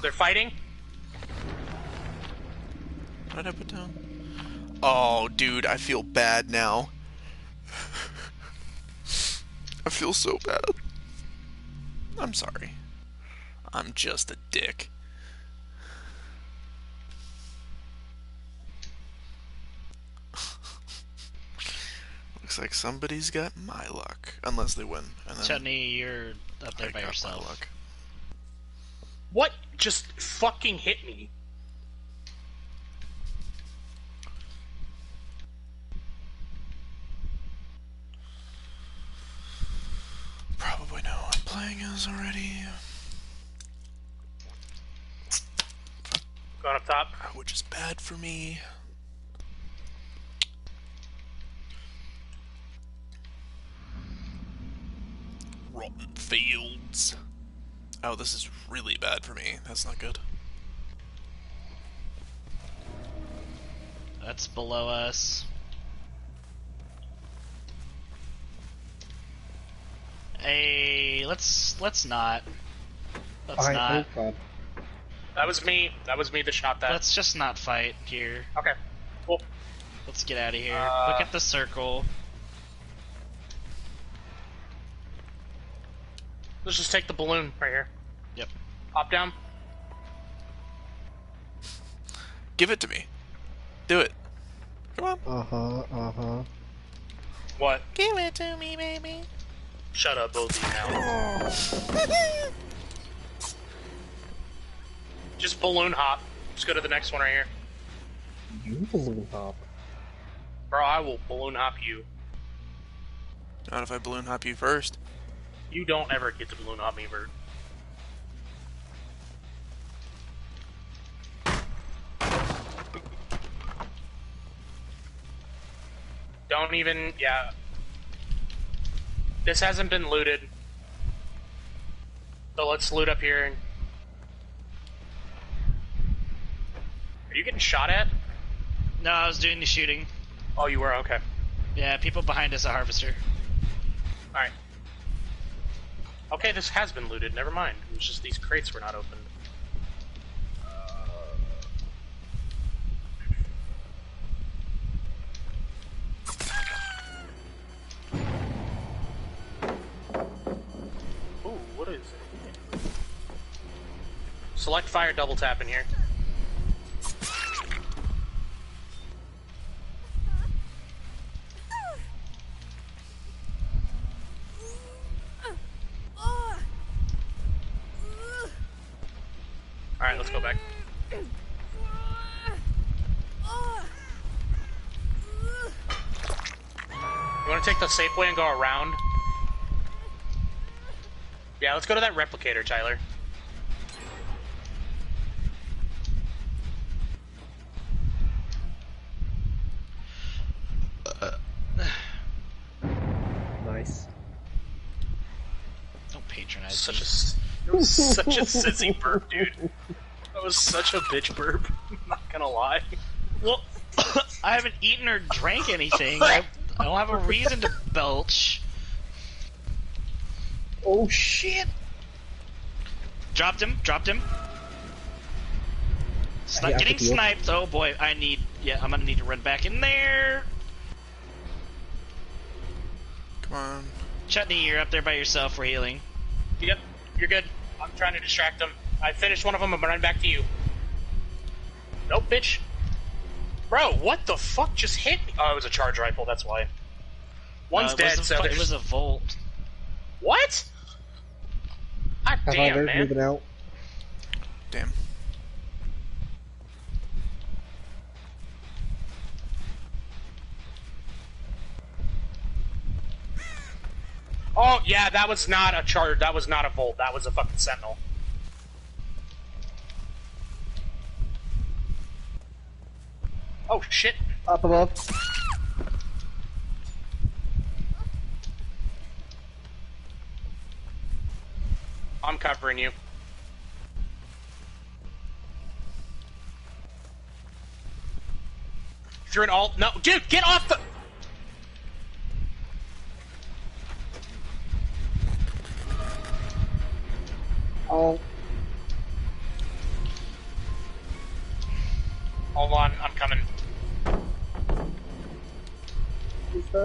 They're fighting. What did I put down? Oh, dude, I feel bad now. I feel so bad. I'm sorry. I'm just a dick. Looks like somebody's got my luck. Unless they win. And then Chutney, you're up there I by got yourself. my luck. What just fucking hit me? Probably know what I'm playing as already. Going up top. Which is bad for me. Rotten Fields. Oh, this is really bad for me. That's not good. That's below us. Hey, let's not. Let's not. God. That was me. That was me that shot that. Let's just not fight here. Okay. Cool. Let's get out of here. Look at the circle. Let's just take the balloon right here. Yep. Pop down. Give it to me. Do it. Come on. What? Give it to me, baby. Shut up, both of you now. Just balloon hop. Let's go to the next one right here. You balloon hop. Bro, I will balloon hop you. Not if I balloon hop you first. You don't ever get to balloon hop me, Bert. Don't even, yeah. This hasn't been looted. So let's loot up here. Are you getting shot at? No, I was doing the shooting. Oh, you were? Okay. Yeah, people behind us, a harvester. Alright. Okay, this has been looted. Never mind. It was just these crates were not opened. Ooh, what is it? Select fire, double tap in here. Alright, let's go back. You want to take the safe way and go around? Yeah, let's go to that replicator, Tyler. Nice. Don't patronize Such me. a, it was such a sissy burp, dude. That was such a bitch burp. I'm not gonna lie. Well, I haven't eaten or drank anything. I don't have a reason to belch. Oh shit! Dropped him. I Getting could heal. sniped. Oh boy, I'm gonna need to run back in there. Come on. Chutney, you're up there by yourself. We're healing. Yep, you're good. I'm trying to distract them. I finished one of them. I'm running back to you. Nope, bitch. Bro, what the fuck just hit me? Oh, it was a charge rifle. That's why. One's dead. So It was a volt. what? God damn, They're man. moving out. Damn. Oh yeah, that was not a charge. That was not a volt. That was a fucking sentinel. Oh shit. Up above. I'm covering you. Through an alt. No, dude, get off the. Oh.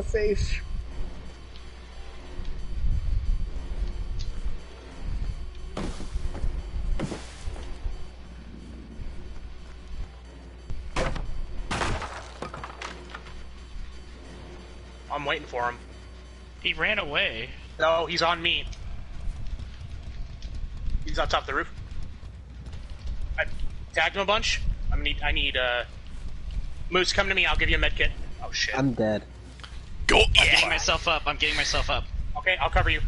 safe. I'm waiting for him. He ran away. No, he's on me. He's on top of the roof. I tagged him a bunch. I need Moose, come to me, I'll give you a med kit. Oh shit. I'm dead. Go! I'm getting Yeah! myself up. I'm getting myself up. Okay, I'll cover you.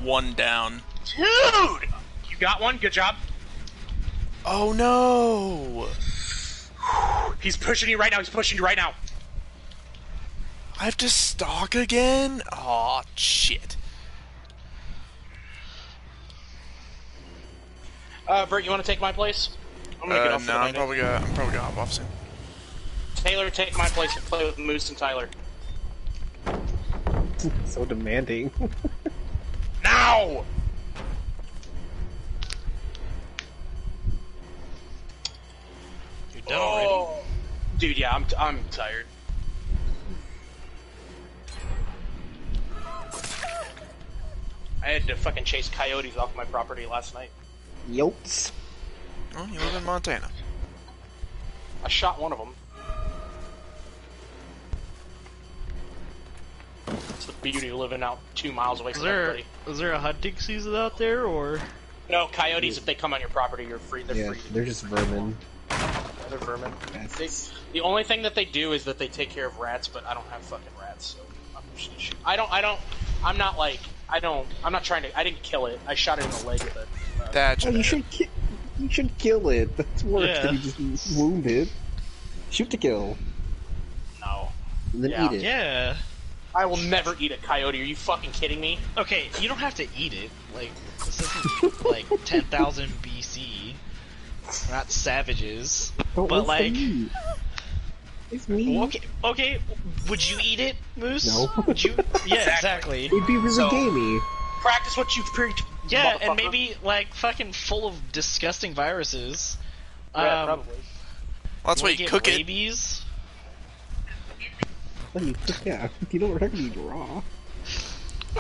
One down. Dude! You got one? Good job. Oh no! He's pushing you right now, he's pushing you right now. I have to stalk again? Aw, shit. Bert, you want to take my place? I'm gonna get off for No, the I'm night. probably gonna hop off soon. Taylor, take my place and play with Moose and Tyler. So demanding. Now! You're done already. Dude, yeah, I'm tired. I had to fucking chase coyotes off my property last night. Yotes. Oh, you live in Montana. I shot one of them. It's the beauty of living out 2 miles away from everybody. Is there a hunting season out there, or? No, coyotes, if they come on your property, you're free. They're Yeah, free. they're just vermin. They're vermin. Yes. The only thing that they do is that they take care of rats, but I don't have fucking rats, so I'm just gonna shoot. I'm not trying to, I didn't kill it. I shot it in the leg with it. That's Oh, you should kill it. That's worse Yeah. than you just wound it. Shoot to kill. No. And then Yeah. eat it. Yeah. I will never eat a coyote. Are you fucking kidding me? Okay, you don't have to eat it. Like, this isn't like 10,000 BC. We're not savages. Don't But, waste the like- meat. It's meat. Okay. Would you eat it, Moose? No. Would you? Yeah, exactly. It'd be really So- gamey. Practice what you preach. Yeah, and motherfucker. maybe like fucking full of disgusting viruses. Yeah, probably. Well, that's why wanna you get cook it. rabies? Yeah, you don't have to eat raw.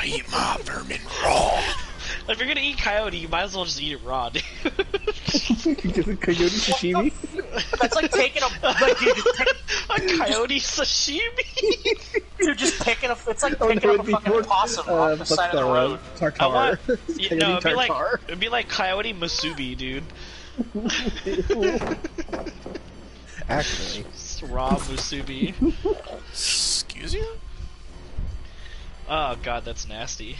I eat my vermin raw. If you're gonna eat coyote, you might as well just eat it raw, dude. Coyote sashimi? That's like taking like, dude, A coyote sashimi? dude, just picking a. It's like Oh, picking no, up a fucking possum off the side of the road. Tartar. I want. Coyote No, tartar. it'd be like coyote masubi, dude. Actually. Just raw musubi. Excuse you? Oh god, that's nasty.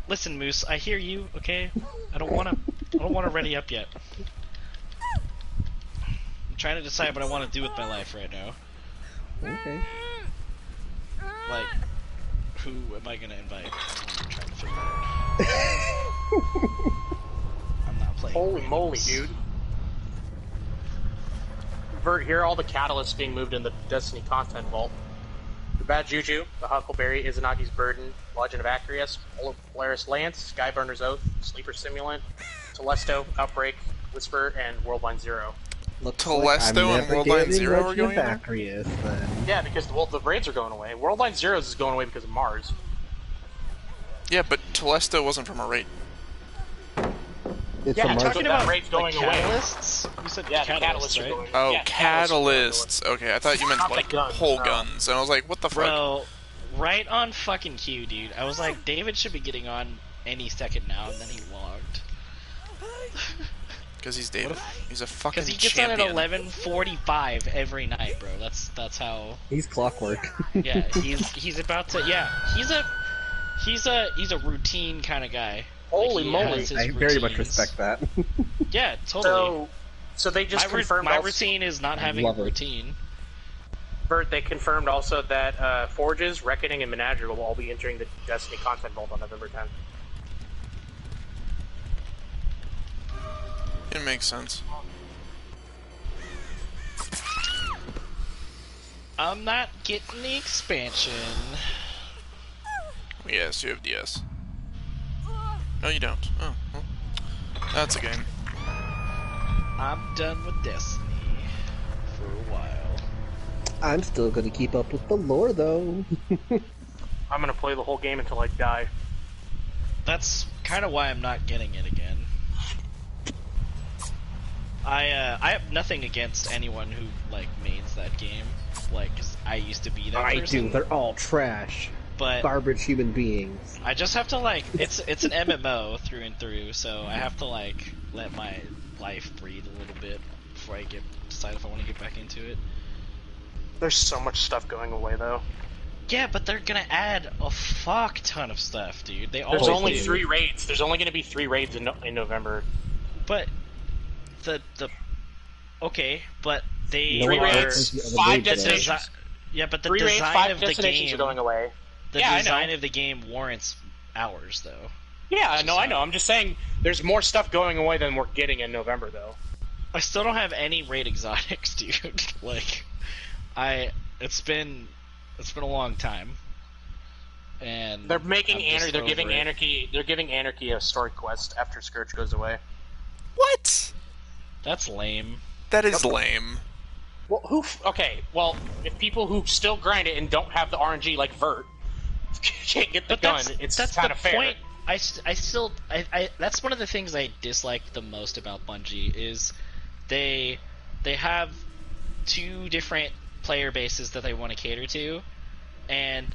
Listen, Moose, I hear you, okay? I don't wanna ready up yet. I'm trying to decide what I want to do with my life right now. Okay. Like, who am I gonna invite? I'm trying to figure it out. I'm not playing. Holy randoms. moly, dude. Vert, here are all the catalysts being moved in the Destiny content vault. The Bad Juju, the Huckleberry, Izanagi's Burden, Legend of Acreus, Polaris Lance, Skyburner's Oath, Sleeper Simulant, Telesto, Outbreak, Whisper, and Worldline Zero. Looks Telesto I'm and never Worldline getting Zero are Legend going of in there? Acreus, then. Yeah, because, well, the raids are going away. Worldline Zeros is going away because of Mars. Yeah, but Telesto wasn't from a raid. It's Yeah, a Mars- talking about raids The going away. catalysts? You said Yeah, the catalysts, catalysts are right? going Oh, yeah, catalysts. Okay, I thought you meant Not the like guns, pole no. guns, and I was like, what the fuck? Bro, right on fucking cue, dude. I was like, David should be getting on any second now, and then he logged. Because he's David. He's a fucking Because he gets champion. on at 11:45 every night, bro. That's how. He's clockwork. Yeah, he's about to. Yeah, he's a routine kind of guy. Holy he moly. has his I very much routines. respect that. Yeah, totally. So they just confirmed my also, routine is not having a love it. routine. Bert, they confirmed also that Forges, Reckoning, and Menagerie will all be entering the Destiny content vault on November 10th. It makes sense. I'm not getting the expansion. Yes, you have DS. No, you don't. Oh, well. That's a game. I'm done with Destiny for a while. I'm still gonna keep up with the lore, though. I'm gonna play the whole game until I die. That's kind of why I'm not getting it again. I have nothing against anyone who like mains that game, like 'cause I used to be that I person. do. They're all trash. But Garbage human beings. I just have to like it's an MMO through and through, so I have to like let my life breathe a little bit before I decide if I want to get back into it. There's so much stuff going away though. Yeah, but they're gonna add a fuck ton of stuff, dude. They There's always only do. 3 raids. There's only gonna be 3 raids in November. But the okay, but they No 3 one are raids, else is the 5 other raid, destinations. yeah, but the 3 raids, design 5 of the destinations game are going away. the Yeah, I know. design of the game warrants hours though. Yeah, no, I know. I'm just saying there's more stuff going away than we're getting in November, though. I still don't have any raid exotics, dude. Like, it's been a long time, and They're making I'm just Anarchy. They're over giving it. Anarchy. They're giving Anarchy a story quest after Scourge goes away. What? That's lame. That is lame. Well, okay, well, if people who still grind it and don't have the RNG like Vert can't get the But gun, that's it's the kind of fair. point. I still that's one of the things I dislike the most about Bungie is they have 2 different player bases that they want to cater to, and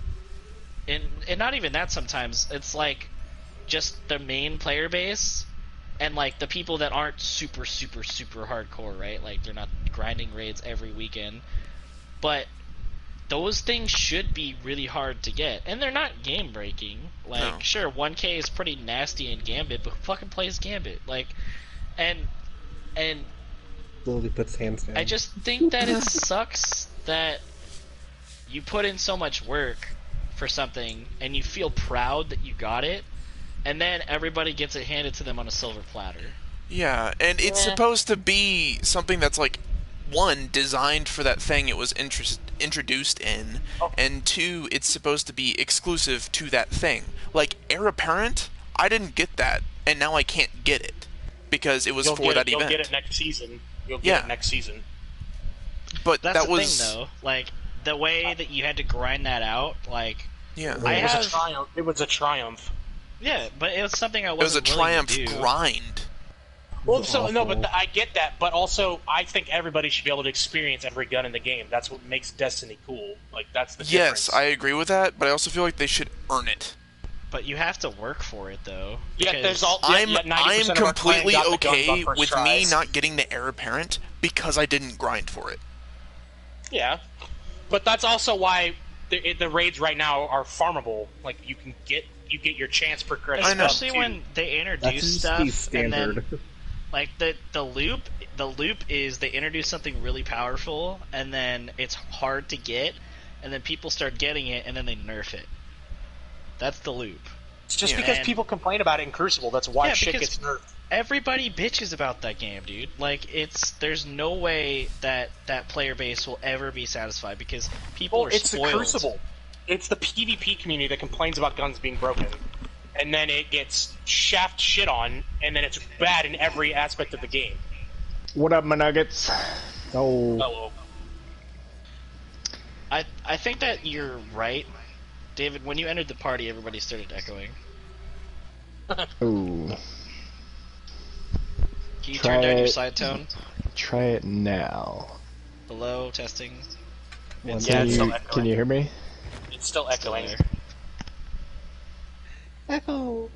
not even that. Sometimes it's like just the main player base and like the people that aren't super hardcore, right? Like they're not grinding raids every weekend, but those things should be really hard to get, and they're not game breaking. Like, No. sure, 1K is pretty nasty in Gambit, but who fucking plays Gambit? Like, and Slowly puts hands down. I just think that it sucks that you put in so much work for something and you feel proud that you got it, and then everybody gets it handed to them on a silver platter. Yeah, and it's supposed to be something that's like, 1, designed for that thing it was introduced in, and 2, it's supposed to be exclusive to that thing. Like, Heir Apparent, I didn't get that, and now I can't get it because it was for that event. You'll get it next season. You'll get it next season. But That's that the was thing, though. Like, the way that you had to grind that out, like, yeah. I It was have- a triumph. It was a triumph. yeah, but it was something I It was a wasn't willing to triumph do. grind. Well, so no, Awful. but I get that. But also, I think everybody should be able to experience every gun in the game. That's what makes Destiny cool. Like that's the Yes, difference. I agree with that, but I also feel like they should earn it. But you have to work for it, though. Yeah, because- there's all. I'm yeah, 90% of our clan completely got the guns okay on first with tries. me not getting the Heir Apparent because I didn't grind for it. Yeah, but that's also why the raids right now are farmable. Like you get your chance per credit. I know. Especially when they That's introduce just stuff the and standard. then like the loop is they introduce something really powerful and then it's hard to get and then people start getting it and then they nerf it. That's the loop. It's just Yeah. because And- people complain about it in Crucible. That's why Yeah, shit because- gets nerfed. Everybody bitches about that game, dude. Like there's no way that player base will ever be satisfied because people Well, are it's spoiled. the Crucible. It's the PvP community that complains about guns being broken, and then it gets shaft shit on, and then it's bad in every aspect of the game. What up, my nuggets? Oh, Hello. I think that you're right, David. When you entered the party, everybody started echoing. Ooh, Can you Try turn down your it. side tone? try it now. Hello, testing. One, Yeah, Can it's you, still echoing. can you hear me? It's still echoing. There. echo,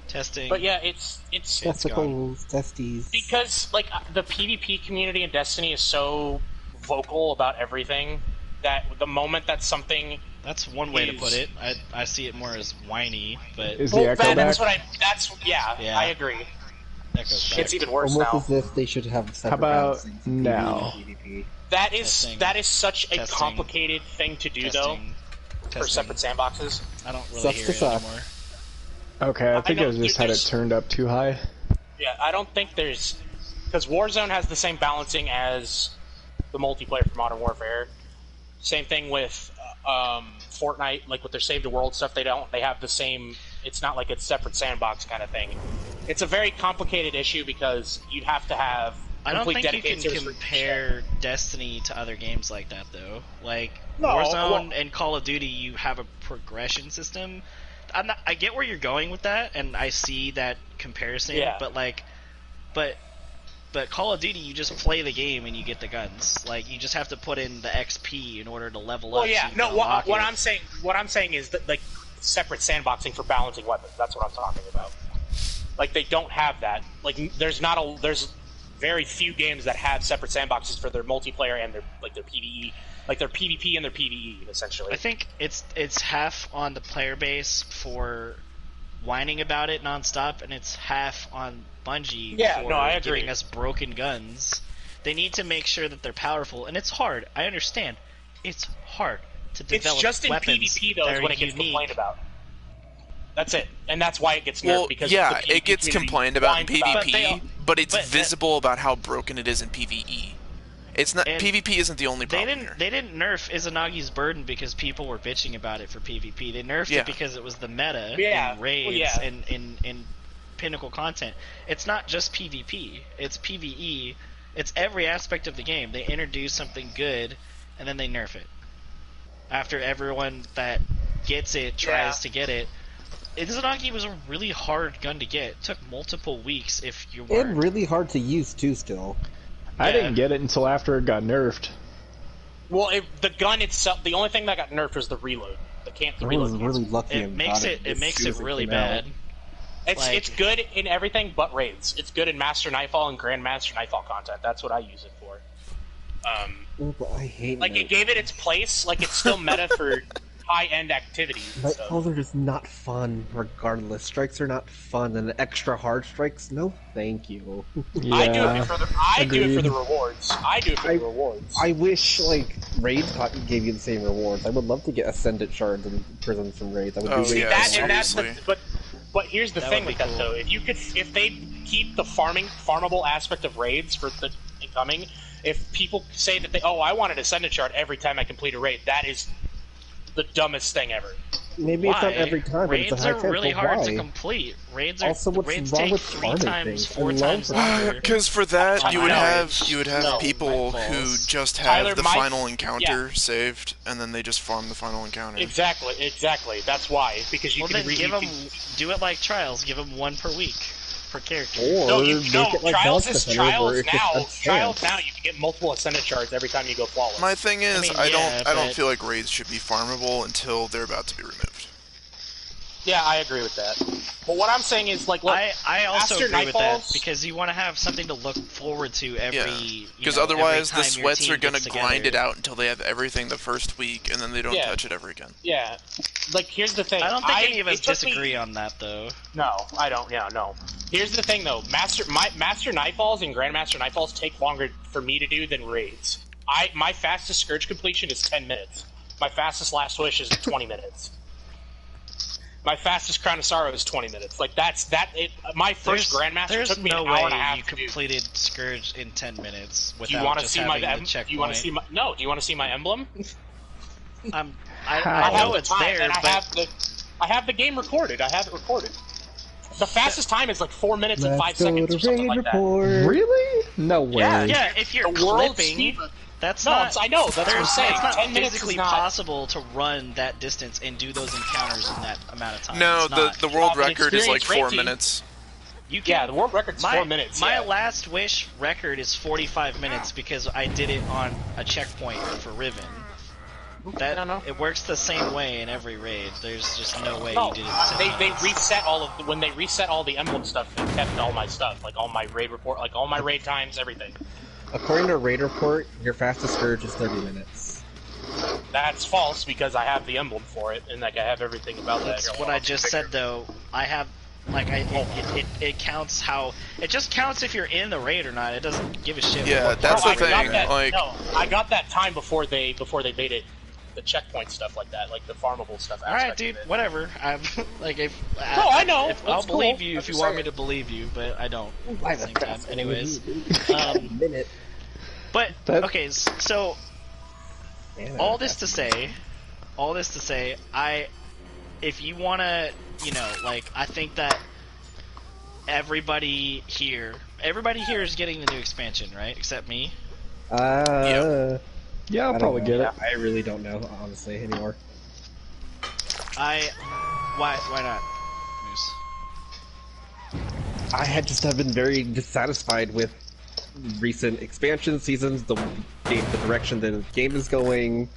Testing. But yeah, it's testicles, testes. because like the PvP community in Destiny is so vocal about everything that the moment that something That's one way to is- put it. I see it more as whiny, but Is the echo back? that's what yeah, Yeah. I agree. echoes back. It's even worse Almost now. as if they should have separate about balancing for now? PvP and PvP. Testing. That is such a Testing. complicated thing to do though Testing. for Testing. separate sandboxes. I don't really Sucks hear to it suck. anymore. Okay, I think know, I just had it there's- turned up too high. Yeah, I don't think there's because Warzone has the same balancing as the multiplayer for Modern Warfare. Same thing with Fortnite, like with their Save the World stuff. They have the same. It's not like it's separate sandbox kind of thing. It's a very complicated issue because you'd have to have. I don't think you dedicated can servers for compare Destiny to other games like that, though. Like No, Warzone and Call of Duty, you have a progression system. I get where you're going with that, and I see that comparison. Yeah. But Call of Duty, you just play the game and you get the guns. Like you just have to put in the XP in order to level up. Well, yeah, so you no. can unlock What it. I'm saying is that like separate sandboxing for balancing weapons. That's what I'm talking about. Like they don't have that. Like there's very few games that have separate sandboxes for their multiplayer and their PvE, like their PvP and their PvE essentially. I think it's half on the player base for whining about it nonstop, and it's half on Bungie for I agree. giving us broken guns. They need to make sure that they're powerful, and it's hard. I understand. It's hard to develop It's just in weapons PvP though that is are when it gets unique. complained about. That's it, and that's why it gets nerfed Well, because yeah, the PvP it gets community complained about in whines about it. PvP, but it's but- visible about how broken it is in PvE. It's not And PvP isn't the only They problem didn't. here. They didn't nerf Izanagi's Burden because people were bitching about it for PvP. They nerfed Yeah. it because it was the meta Yeah, in raids well, yeah. and in pinnacle content. It's not just PvP. It's PvE. It's every aspect of the game. They introduce something good, and then they nerf it. After everyone that gets it tries to get it. Izanagi was a really hard gun to get. It took multiple weeks if you weren't. And really hard to use too. Still, I Yeah. didn't get it until after it got nerfed. Well, the gun itself, the only thing that got nerfed was the reload. The I reload. was really lucky. It and makes got it. It as makes soon it as really came out. bad. It's Like- it's good in everything but raids. It's good in Master Nightfall and Grandmaster Nightfall content. That's what I use it for. Oh, but I hate Like it gave it its place. Like it's still meta for high-end activities. And stuff. Nightfalls are just not fun, regardless. Strikes are not fun, and extra hard strikes, no thank you. Yeah. I do it for agreed. the rewards. I do it for the rewards. I wish, like, raids gave you the same rewards. I would love to get Ascendant shards and prisms from raids. That would Oh, be yeah, that, and that's the, seriously. but here's the That thing would with be that cool. though. If they keep the farmable aspect of raids for the incoming, if people say that I want an Ascendant shard every time I complete a raid, that is the dumbest thing ever. Maybe it's not every time, but Raids it's a high are chance, really but hard why? to complete. Raids are Also, what's raids wrong take with 3 farming times, things? 4 I love times farming. longer. Because for that, you would No, have no, people Nightfalls. who just have Tyler, the my- final encounter saved, and then they just farm the final encounter. Exactly. That's why, because you Well, can then give them, can- do it like Trials. Give them 1 per week per character. Or No, make it like Trials Boss is Defender, where Trials it's just now. a Trials chance. now, you can get multiple Ascendant shards every time you go flawless. My thing is, mean, I yeah, don't but- feel like raids should be farmable until they're about to be removed. Yeah, I agree with that. But what I'm saying is, like, look, I also Master agree with that Nightfalls- because you want to have something to look forward to every. Yeah, Because because otherwise the sweats are gonna grind it out until they have everything the first week, and then they don't Yeah. touch it ever again. Yeah, like here's the thing. I don't think any of us it took me- disagree on that though. No, I don't. Yeah, no. Here's the thing, though. Master Nightfalls and Grandmaster Nightfalls take longer for me to do than raids. My fastest Scourge completion is 10 minutes. My fastest Last Wish is 20 minutes. My fastest Crown of Sorrow is 20 minutes. Like that's that. My first Grandmaster There's took me no an hour way and a half you to do. completed Scourge in 10 minutes Do you without want to just see my having the em- checkpoint. Do you want to see my no? Do you want to see my emblem? I How? know the it's time, there, and but I have the game recorded. I have it recorded. The fastest time is like 4 minutes and 5 Let's go seconds to or something raid like that. report. Really? No way. yeah, if you're The world clipping, speed- that's No, not. I know, that's what I'm there's- saying. It's not 10 minutes physically is not- possible to run that distance and do those encounters in that amount of time. No, It's not. the world Well, record is like experience 4 rating- minutes. You can, Yeah, the world record's 4 minutes. My yeah. Last Wish record is 45 minutes because I did it on a checkpoint for Riven. I don't know. It works the same way in every raid. There's just no way No, you did it. in 10 they minutes. reset when they reset all the emblem stuff. They kept all my stuff, like all my raid report, like all my raid times, everything. According to Raid Report, your fastest Scourge is 30 minutes. That's false because I have the emblem for it, and like I have everything about that. That's Here, what I'll I just figure. said though. I have like it counts how it just counts if you're in the raid or not. It doesn't give a shit. Yeah, what that's No, the I got thing, that- like- no, I got that time before they made it the checkpoint stuff like that, like the farmable stuff. All right, aspect dude. of it. Whatever. I'm like if. No, I know. If, That's I'll believe cool. you I'm if you just want me saying. to believe you, but I don't. Why At the the same time, fast anyways. a minute. But That- okay, so all this to say, if you wanna, like, I think that everybody here is getting the new expansion, right? Except me. Yeah, I'll probably get it. I really don't know, honestly, anymore. Why not, Moose? I had just have been very dissatisfied with recent expansion seasons, the direction the game is going.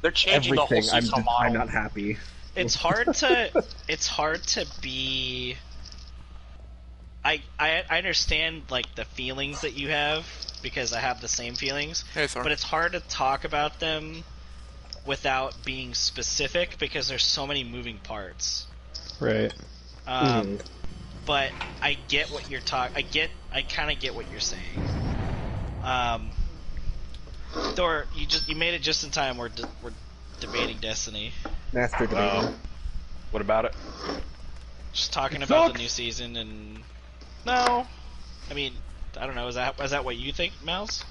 They're changing the whole everything. seasonal model. I'm not happy. It's hard to be. I understand like the feelings that you have because I have the same feelings, Hey, Thor. but it's hard to talk about them without being specific because there's so many moving parts. Right. But I get what you're I kind of get what you're saying. Thor, you made it just in time. We're debating Destiny. Master debating. What about it? Just talking about the new season and no, I mean I don't know. Is that what you think, Mouse?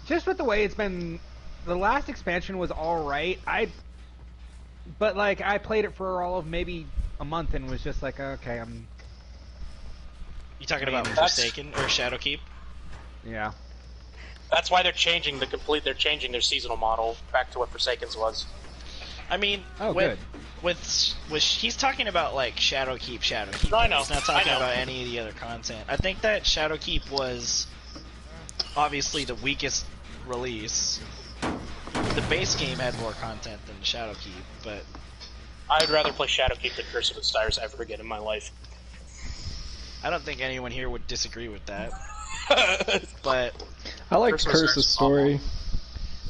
Just with the way it's been, the last expansion was all right. But like I played it for all of maybe a month and was just like, okay, You talking about Forsaken or Shadowkeep? yeah. That's why they're changing they're changing their seasonal model back to what Forsaken's was. I mean, Good. with he's talking about like Shadowkeep. No, I know. He's not talking I know. about any of the other content. I think that Shadowkeep was obviously the weakest release. The base game had more content than Shadowkeep, but I'd rather play Shadowkeep than Curse of the Stars ever again in my life. I don't think anyone here would disagree with that. But I like Curse of Curse's story.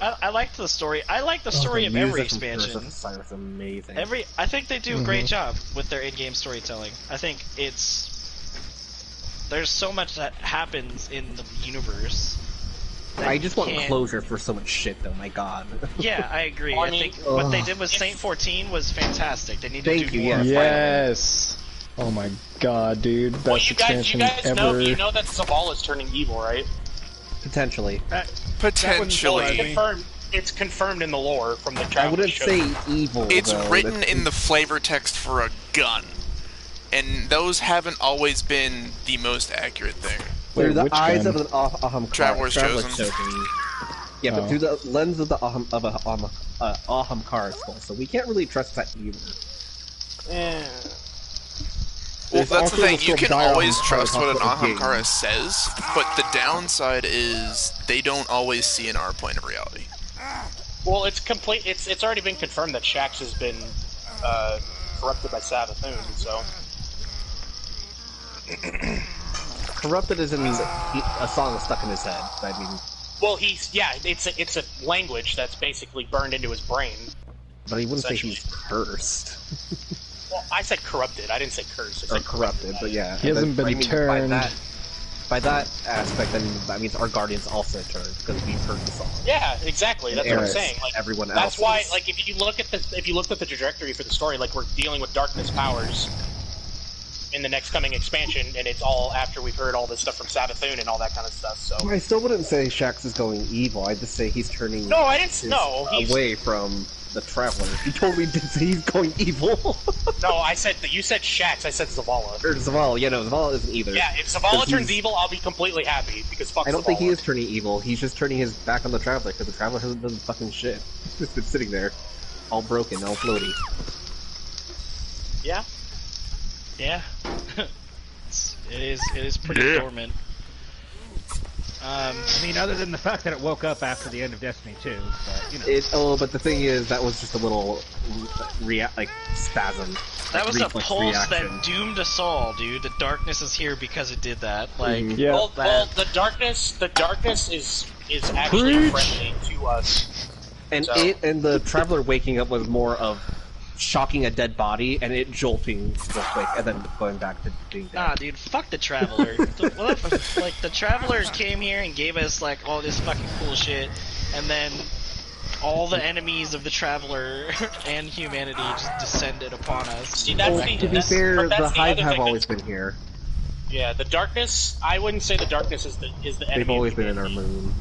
I liked the story. I like the story of every expansion. It's amazing. I think they do a great job with their in-game storytelling. I think there's so much that happens in the universe. I just want can't- closure for so much shit, though. My God. Yeah, I agree. Well, I I mean- think what they did with Saint 14 was fantastic. They need to Thank do you, more. yeah. Yes. Oh my god, dude! Best Well, you expansion guys ever. know that Zavala's turning evil, right? Potentially. Potentially. It's confirmed in the lore from the I travel wouldn't show. say evil. It's though. written That's- in the flavor text for a gun. And those haven't always been the most accurate thing. through Wait, the which eyes gun? of an Ahamkara. Traveler's Chosen. Yeah, but Oh. through the lens of the Ahamkara skull, so we can't really trust that either. Well, There's that's the also thing. the You can Dire always Ahamkara trust what an talks about the Ahamkara game. says, but the downside is they don't always see in our point of reality. Well, it's complete. It's already been confirmed that Shaxx has been corrupted by Savathun. So Corrupted is in a song that's stuck in his head. I mean, well, it's a language that's basically burned into his brain. but he wouldn't say Essentially. he's cursed. Well, I said corrupted. I didn't say cursed. I Or said corrupted, but yeah. He hasn't But, been I mean, turned. By that aspect, then that means our Guardians also turned, because we've heard the song. Yeah, exactly. That's what I'm Eris, saying. Like everyone that's else why, is- like, if you looked at the trajectory for the story, like we're dealing with darkness powers in the next coming expansion, and it's all after we've heard all this stuff from Savathun and all that kind of stuff. So I still wouldn't say Shaxx is going evil. I'd just say he's turning. no, I didn't. his- No, he's, away from the Traveler. He totally did say he's going evil. no. I said that you said Shaxx. I said Zavala. Or Zavala. Yeah, no, Zavala isn't either. Yeah, if Zavala 'Cause turns he's- evil, I'll be completely happy because fuck I don't Zavala. think he is turning evil. He's just turning his back on the Traveler because the Traveler hasn't done fucking shit. He's just been sitting there, all broken, all floaty. Yeah. Yeah. It is pretty dormant. I mean, other than the fact that it woke up after the end of Destiny 2, but, you know. But the thing is, that was just a little spasm. That was a reflex pulse reaction. that doomed us all, dude. The darkness is here because it did that. Like, Yeah. Well, that- the darkness is actually friendly to us. And So- and the Traveler waking up was more of shocking a dead body and it jolting real quick and then going back to being dead. Nah, dude, fuck the Traveler. The Traveler came here and gave us, like, all this fucking cool shit, and then all the enemies of the Traveler and humanity just descended upon us. See, that's Well, the, to be that's, fair, but that's the Hive other have thing always that- been here. Yeah, the darkness. I wouldn't say the darkness is the enemy. They've always of been in our humanity. moon.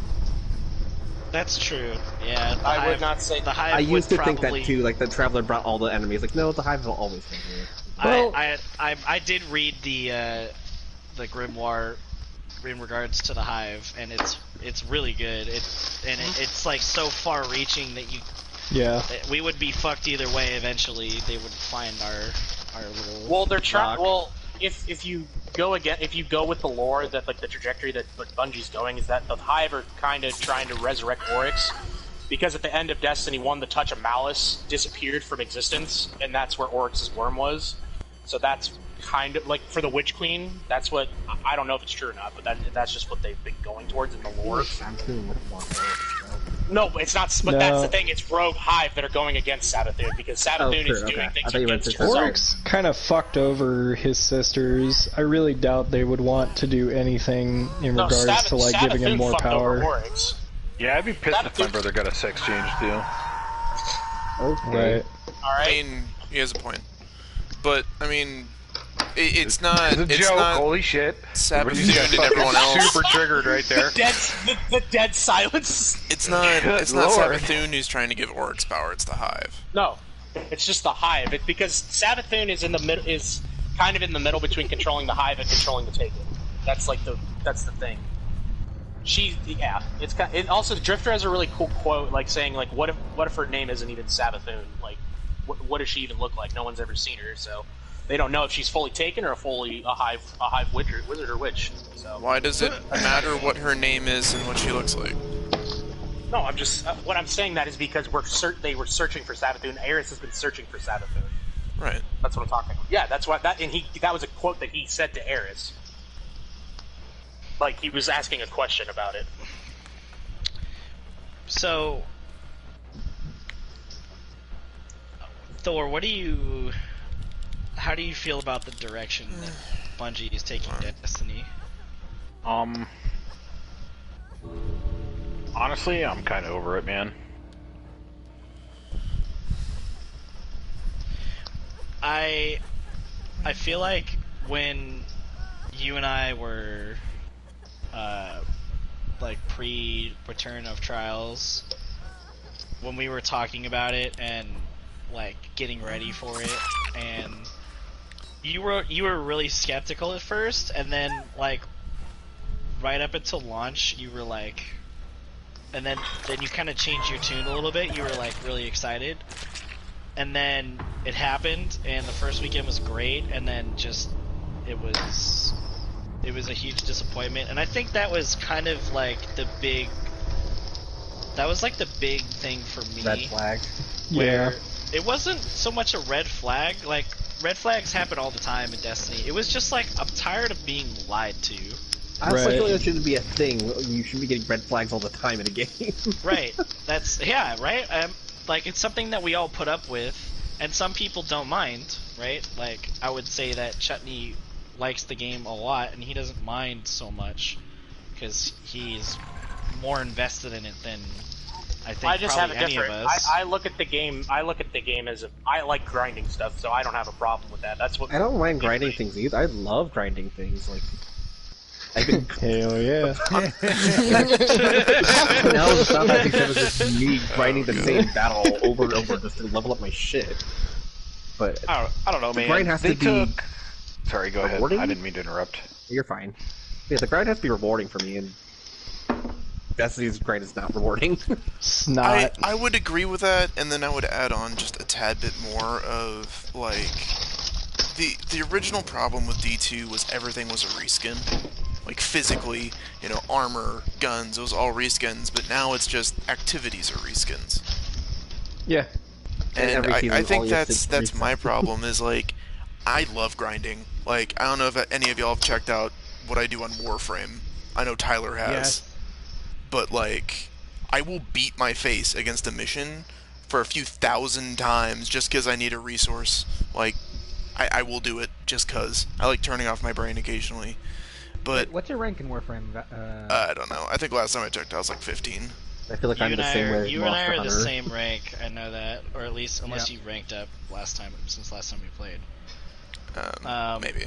That's true. Yeah, the I Hive, would not say. the Hive. I used to would think probably, that too. Like the Traveler brought all the enemies. Like no, the Hive will always be here. Well- I did read the grimoire in regards to the Hive, and it's really good. It's like so far-reaching that Yeah. we would be fucked either way. Eventually, they would find our little. Well, they're trying. rock. Well, if you go with the lore that like the trajectory that Bungie's going is that the Hive are kind of trying to resurrect Oryx, because at the end of Destiny 1, the Touch of Malice disappeared from existence, and that's where Oryx's worm was. So that's kind of like for the Witch Queen. That's what I don't know if it's true or not, but that's just what they've been going towards in the lore. No, it's not. But No. that's the thing. It's Rogue Hive that are going against Savathun because Savathun true, is doing okay. I things thought you meant against to- her. Oryx kind of fucked over his sisters. I really doubt they would want to do anything in No, regards to like giving him Savathun more fucked over power. Oryx. Yeah, I'd be pissed if my brother got a sex change too. Okay. Right. All I right. mean, he has a point. But, I mean, it's not... It's a it's joke. not Holy shit! Savathun Everybody's got and fucking everyone else. super triggered right there. The dead silence. It's not Lord. Savathun who's trying to give Oryx power, it's the Hive. No, it's just the Hive. It's because Savathun is in the middle, is kind of in the middle between controlling the Hive and controlling the Taken. That's the thing. It's kind. It also Drifter has a really cool quote, like saying like, what if her name isn't even Savathun? Like, what does she even look like? No one's ever seen her, so they don't know if she's fully Taken or a Hive wizard or witch. So Why does it matter what her name is and what she looks like? no, I'm just what I'm saying that is because they were searching for Savathun. Aerith has been searching for Savathun. Right. That's what I'm talking about. Yeah, that's why that was a quote that he said to Aerith. Like he was asking a question about it. So, Thor, how do you feel about the direction that Bungie is taking Destiny? Honestly, I'm kind of over it, man. I feel like when you and I were like pre-return of Trials, when we were talking about it and like getting ready for it, and you were really skeptical at first, and then like right up until launch you were like, and then you kind of changed your tune a little bit. You were like really excited, and then it happened, and the first weekend was great, and then just it was a huge disappointment. And I think that was kind of like the big thing for me. Red flag. Where Yeah. it wasn't so much a red flag. Like red flags happen all the time in Destiny. It was just like I'm tired of being lied to. I also Right. feel like that shouldn't be a thing. You should be getting red flags all the time in a game. Right. That's right. Like it's something that we all put up with, and some people don't mind, right? Like I would say that Chutney likes the game a lot, and he doesn't mind so much because he's more invested in it than I think I just have probably a any different. of us. I look at the game. I look at the game as I like grinding stuff, so I don't have a problem with that. That's what I don't mind grinding things either. I love grinding things. Like I've been Hell yeah. now the sound I think it was just me grinding the same battle over and over just to level up my shit. But I don't know, man. grind has They to be took. Sorry, go ahead. rewarding? I didn't mean to interrupt. you're fine. Yeah, the grind has to be rewarding for me, and Destiny's grind is not rewarding. Snot. I would agree with that, and then I would add on just a tad bit more of, like, the original problem with D2 was everything was a reskin. Like, physically, you know, armor, guns, it was all reskins, but now it's just activities are reskins. Yeah. And And every season, I all think you have to that's my reset. problem, is, like, I love grinding. Like, I don't know if any of y'all have checked out what I do on Warframe. I know Tyler has. Yes. But, like, I will beat my face against a mission for a few thousand times just because I need a resource. Like, I will do it just because. I like turning off my brain occasionally. But, What's your rank in Warframe? I don't know. I think last time I checked I was like 15. I feel like You I'm and the I same way. are the Hunter. same rank. I know that, or at least unless Yeah. you ranked up since last time we played. Maybe.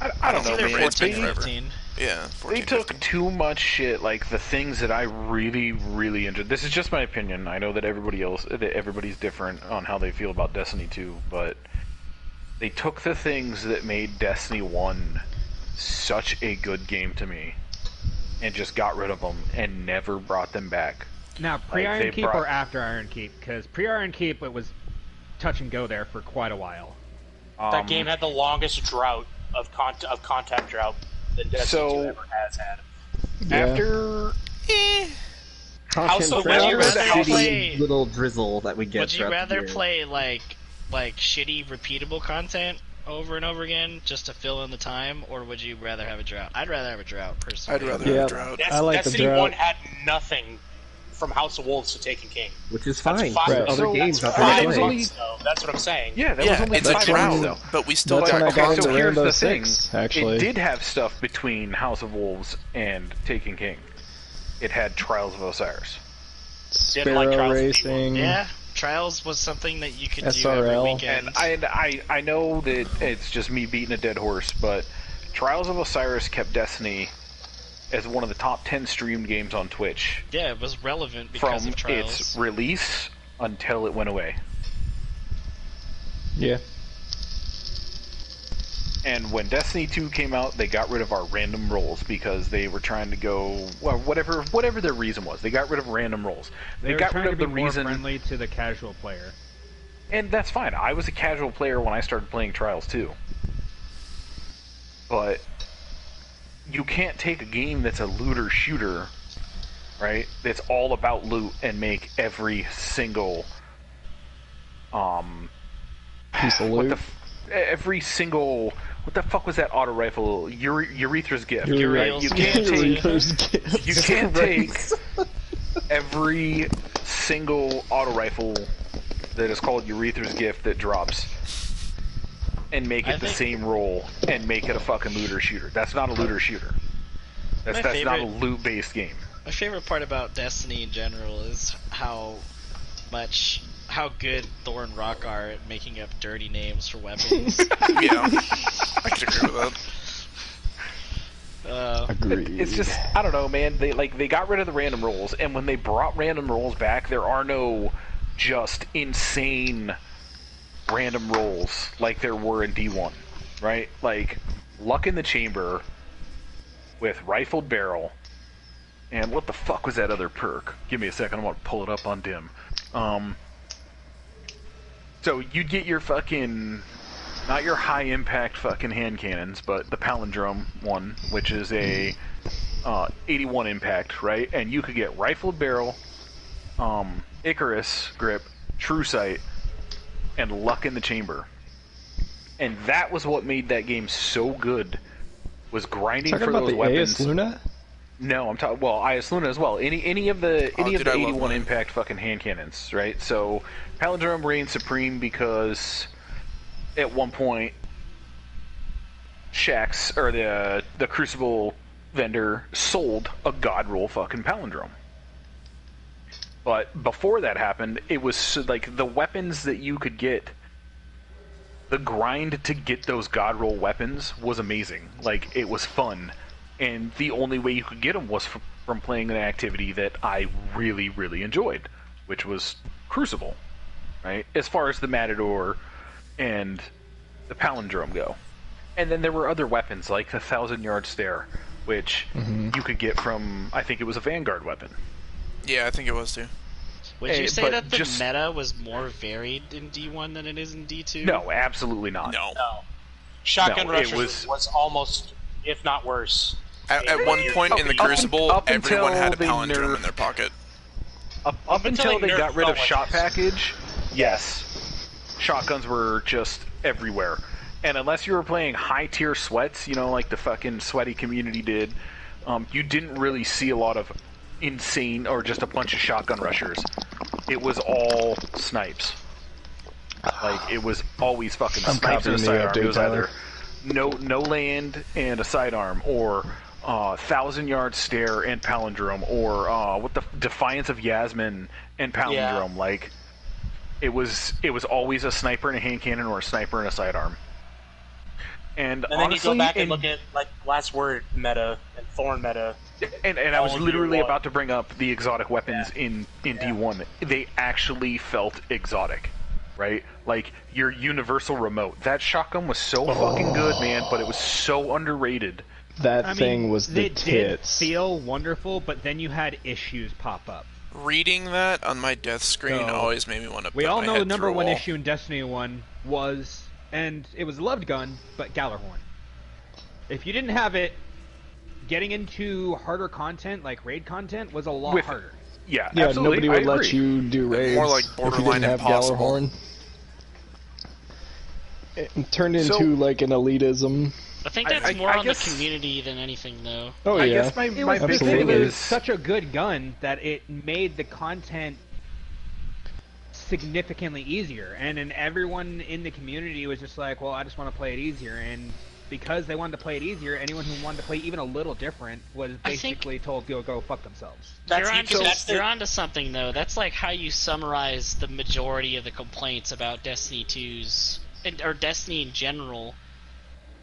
I don't It's know, either man. 14 or forever. 15. Yeah, They 14, took 15. too much shit, like the things that I really, really enjoyed. This is just my opinion. I know that everybody's different on how they feel about Destiny 2, but they took the things that made Destiny 1 such a good game to me, and just got rid of them and never brought them back. Now, pre-Iron they Keep brought- or after Iron Keep? Because pre-Iron Keep, it was touch and go there for quite a while. That game had the longest drought of contact drought than Destiny 2 ever has had. Yeah. After House of Content Would you Trail, rather shitty play- little drizzle that we get. Would you throughout the rather year. play like shitty repeatable content over and over again just to fill in the time, or would you rather have a drought? I'd rather have a drought personally. I'd rather Yeah. have a drought. I like the Destiny drought. 1 had nothing from House of Wolves to Taken King. Which is That's fine. fine. There are Right. other So- games out Right, there it to was play. only- That's what I'm saying. Yeah, that Yeah, was only it's a 5 drought, months, though. but we still That's got when I got Okay, into so here's Rainbow the thing. Six, actually. It did have stuff between House of Wolves and Taken King. It had Trials of Osiris. Didn't like Sparrow Trials of Racing. Yeah, Trials was something that you could do SRL. every weekend. And I know that it's just me beating a dead horse, but Trials of Osiris kept Destiny as one of the top 10 streamed games on Twitch Yeah, it was relevant because from of Trials. its release until it went away. Yeah. And when Destiny 2 came out, they got rid of our random rolls because they were trying to go, well, whatever their reason was. They got rid of random rolls. They They were got trying rid to of be the more reason, friendly to the casual player. and that's fine. I was a casual player when I started playing Trials too. But you can't take a game that's a looter shooter, right? That's all about loot and make every single Piece of what loot. every single what the fuck was that auto rifle? Urethra's Gift. Uriel's You can't Gift. take you can't take every single auto rifle that is called Urethra's Gift that drops and make I it the think- same role and make it a fucking looter shooter. That's not a looter shooter. That's My not a favorite- loot based game. My favorite part about Destiny in general is how good Thor and Rock are at making up dirty names for weapons. Yeah, I could agree with that. Agreed. It's just I don't know, man. They got rid of the random rolls, and when they brought random rolls back, there are no just insane random rolls like there were in D1, right? Like Luck in the Chamber with Rifled Barrel, and what the fuck was that other perk? Give me a second, I want to pull it up on Dim. So you get your fucking, not your high impact fucking hand cannons, but the palindrome one, which is a 81 impact, right? And you could get Rifled Barrel, Icarus Grip, True Sight, and Luck in the Chamber. And that was what made that game so good, was grinding Talking for about those the weapons. AS Luna? No, I'm talking. Well, IS Luna as well. Any of the Oh, dude, the I love 81 mine. impact fucking hand cannons, right? So Palindrome reigned supreme because at one point Shaxx or the Crucible vendor sold a god roll fucking palindrome. But before that happened, it was like the weapons that you could get. The grind to get those god roll weapons was amazing. Like it was fun. And the only way you could get them was from playing an activity that I really, really enjoyed, which was Crucible, right? As far as the Matador and the Palindrome go. And then there were other weapons, like the 1,000-yard stare, which you could get from, I think it was a Vanguard weapon. Yeah, I think it was too. Would Hey, you say but that the just- meta was more varied in D1 than it is in D2? No, absolutely not. No. No. Shotgun No, it Rushers was- was almost, if not worse. At one point in the Crucible, up everyone had a until they palindrome in nerfed- their pocket. Up until until they they got nerfed rid of bow shot weapons. package, yes, shotguns were just everywhere. And unless you were playing high tier sweats, you know, like the fucking sweaty community did, you didn't really see a lot of insane or just a bunch of shotgun rushers. It was all snipes. Like it was always fucking I'm snipes and a copying the sidearm. It update, was Tyler. either no land and a sidearm, or 1,000-yard stare and palindrome, or what the Defiance of Yasmin and palindrome. Like it was always a sniper and a hand cannon, or a sniper and a sidearm. And then honestly, you go back and look at like Last Word meta and Thorn meta. And I was all in literally D1. about to bring up the exotic weapons in D1. They actually felt exotic, right? Like your universal remote. That shotgun was so fucking good, man, but it was so underrated. That thing was the they tits. did feel wonderful, but then you had issues pop up. Reading that on my death screen So, always made me want to. We put all my know head the number through a one wall. issue in Destiny 1 was, and it was a loved gun, but Gallarhorn. If you didn't have it, getting into harder content, like raid content, was a lot harder. Yeah, Yeah, absolutely. nobody would I let agree. you do raids More like if you borderline didn't have impossible. Gallarhorn. It turned into So- like an elitism. I think that's I more on guess- the community than anything, though. Oh I yeah. guess my It big was because thing Absolutely. it was is such a good gun that it made the content significantly easier, and then everyone in the community was just like, well, I just want to play it easier, and because they wanted to play it easier, anyone who wanted to play even a little different was I think- basically told to go fuck themselves. You're onto something, though. That's like how you summarize the majority of the complaints about Destiny 2's, or Destiny in general,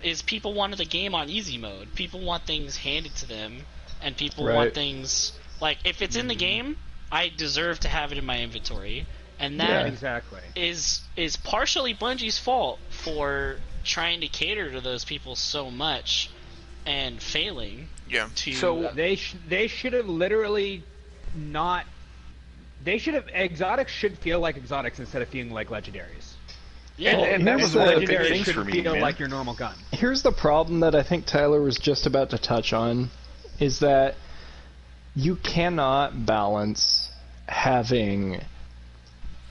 is people wanted the game on easy mode. People want things handed to them, and people Right. want things, like, if it's in the game, I deserve to have it in my inventory. And that Exactly. is partially Bungie's fault for trying to cater to those people so much and failing Yeah. to So- They should have literally not. They should have. Exotics should feel like exotics instead of feeling like legendaries. yeah. and that Here's was one of the big Legendaries things should for me, feel man. like your normal gun. Here's the problem that I think Tyler was just about to touch on, is that you cannot balance having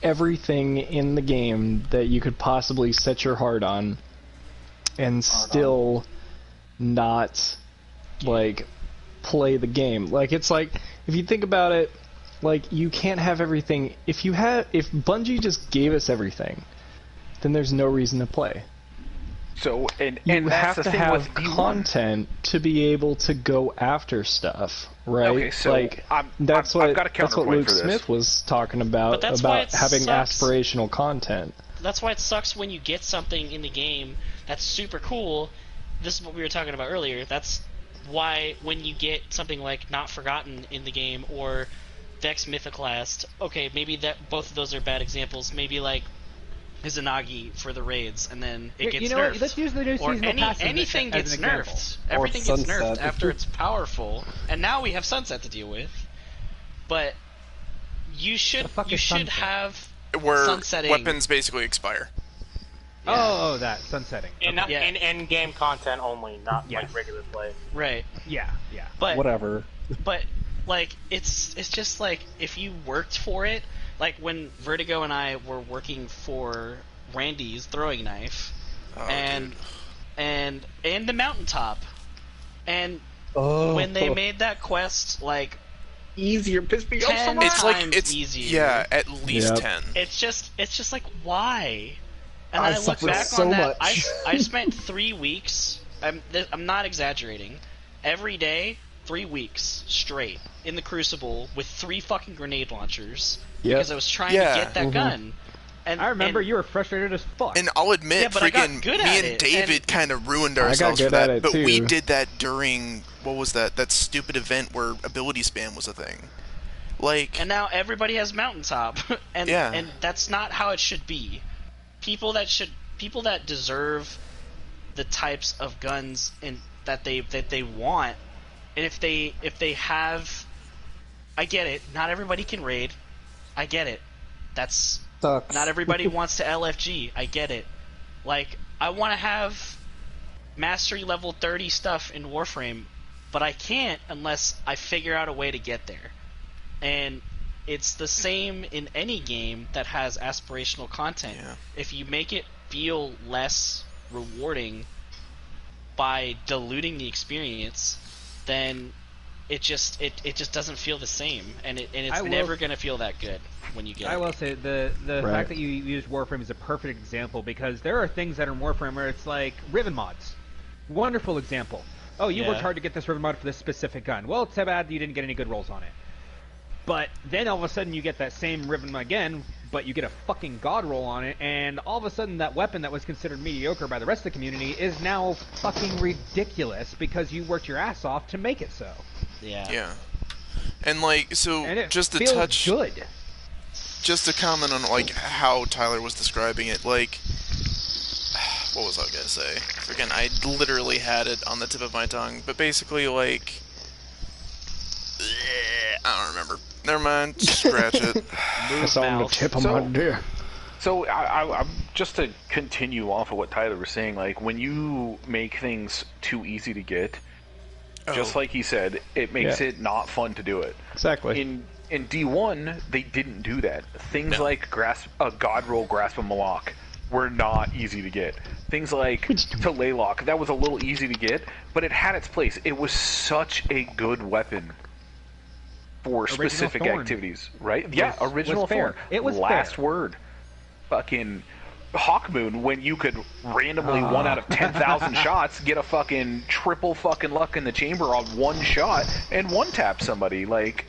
everything in the game that you could possibly set your heart on and still not like play the game. Like, it's like, if you think about it, like, you can't have everything. If Bungie just gave us everything, then there's no reason to play. So and You that's have the to thing have with D1. content to be able to go after stuff, right? Okay, so like I've that's got a what counterpoint Luke for this. Smith was talking about But that's why it having sucks. aspirational content. That's why it sucks when you get something in the game that's super cool. This is what we were talking about earlier. That's why when you get something like Not Forgotten in the game or Vex Mythoclast, okay, maybe that both of those are bad examples. Maybe like Izanagi for the raids, and then it gets You know nerfed. what? Let's use the new Or seasonal passes anything as gets an example. nerfed. Everything gets nerfed Sunset. after it's powerful, and now we have Sunset to deal with. But you should The fuck is should Sunset? have Where sunsetting. weapons basically expire. Oh, that sunsetting. In Yeah. in game content only, not Yes. like regular play. right. Yeah. But Whatever. But like it's just like if you worked for it, like when Vertigo and I were working for Randy's throwing knife, Oh, and dude. and the mountaintop, and Oh, when they made that quest like easier pissed me off so 10 much. It's like times it's easier. yeah, at least Yep. 10. it's just like why? And I I look suffered back so on that. much. I spent 3 weeks. I'm not exaggerating. Every day, 3 weeks straight in the Crucible with 3 fucking grenade launchers Yep. because I was trying Yeah. to get that gun. And I remember and you were frustrated as fuck. And I'll admit, Yeah, but I got freaking good me at and it, David and- kind of ruined I got ourselves for good at that. it, But we too. did that during what was that? That stupid event where ability spam was a thing. Like, And now everybody has mountaintop, and Yeah. and that's not how it should be. People that deserve the types of guns and that they want, and if they have, I get it. Not everybody can raid. I get it. That's Sucks. not everybody wants to LFG. I get it. Like, I want to have mastery level 30 stuff in Warframe, but I can't unless I figure out a way to get there. And it's the same in any game that has aspirational content. Yeah. If you make it feel less rewarding by diluting the experience, then it just doesn't feel the same, and it's I will- never going to feel that good when you get I it. will say the Right. fact that you use Warframe is a perfect example because there are things that are in Warframe where it's like Riven mods. Wonderful example. Oh, you Yeah. worked hard to get this Riven mod for this specific gun. Well, it's too bad you didn't get any good rolls on it. But then all of a sudden you get that same Riven again, but you get a fucking god roll on it, and all of a sudden that weapon that was considered mediocre by the rest of the community is now fucking ridiculous because you worked your ass off to make it so. Yeah. Yeah. And like, so And it just to feels touch, good. just to comment on like how Tyler was describing it, like, what was I gonna say? Freaking, I literally had it on the tip of my tongue, but basically, like, I don't remember. Never mind, scratch it. It's on the mouth. tip of my dick. So I just to continue off of what Tyler was saying, like when you make things too easy to get, just like he said, it makes it not fun to do it. Exactly. In D1, they didn't do that. Things like God Roll Grasp of Malak were not easy to get. Things like to Laylock, that was a little easy to get, but it had its place. It was such a good weapon for specific Thorn activities, right? Yeah, original was fair. Thorn. It was last fair. word. Fucking Hawkmoon, when you could randomly 1 out of 10,000 shots get a fucking triple fucking luck in the chamber on one shot and one tap somebody, like,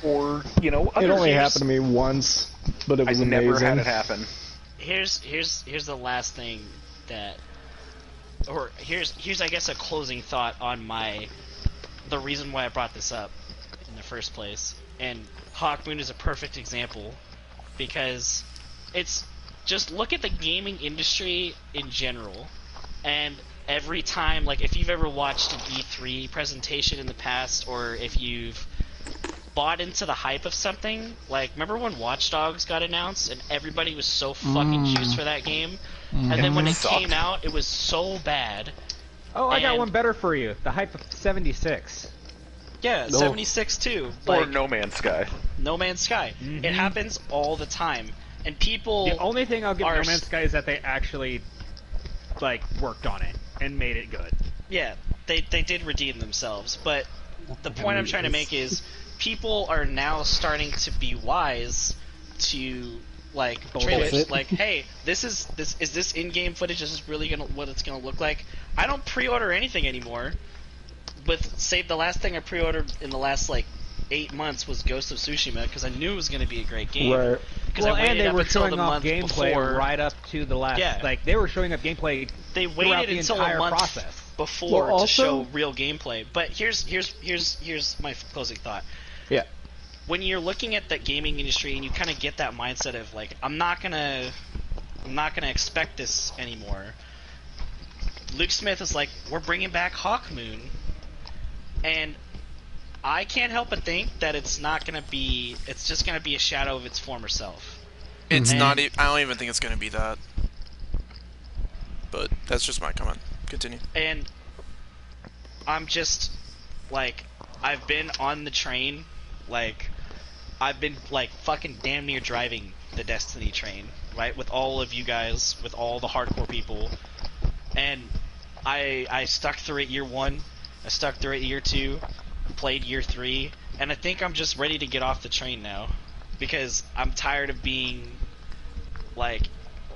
or you know, It only happened to me once, but it was I amazing. never had it happen. Here's the last thing that, or here's I guess a closing thought on the reason why I brought this up in the first place. And Hawkmoon is a perfect example because it's just look at the gaming industry in general, and every time, like if you've ever watched an E3 presentation in the past, or if you've bought into the hype of something, like remember when Watch Dogs got announced and everybody was so fucking juiced for that game, and then when it came out it was so bad. Oh, I got And- one better for you. The hype of 76. Yeah, 76 too. Or Like, No Man's Sky. No Man's Sky. It happens all the time, and people. The only thing I'll give are No Man's Sky is that they actually like worked on it and made it good. Yeah, they did redeem themselves, but the point I'm trying to make is people are now starting to be wise to like Bullshit. Twitch, like, hey, is this in-game footage? Is this really what it's gonna look like? I don't pre-order anything anymore. Save the last thing I pre-ordered in the last like 8 months was Ghost of Tsushima because I knew it was gonna be a great game. Right. Because Well, I and waited they up were until showing the off month gameplay before. right up to the last. Yeah. Like they were showing up gameplay. They throughout waited the until entire a month process. before Well, also- to show real gameplay. But here's my closing thought. Yeah. When you're looking at that gaming industry and you kind of get that mindset of like, I'm not gonna expect this anymore. Luke Smith is like, we're bringing back Hawkmoon, and I can't help but think that it's just gonna be a shadow of its former self. It's And- not. I don't even think it's gonna be that. But that's just my comment. Continue. And I'm just like, I've been on the train, like I've been like fucking damn near driving the Destiny train, right, with all of you guys, with all the hardcore people, and I stuck through it year 1, I stuck through it year 2, played year 3, and I think I'm just ready to get off the train now, because I'm tired of being like,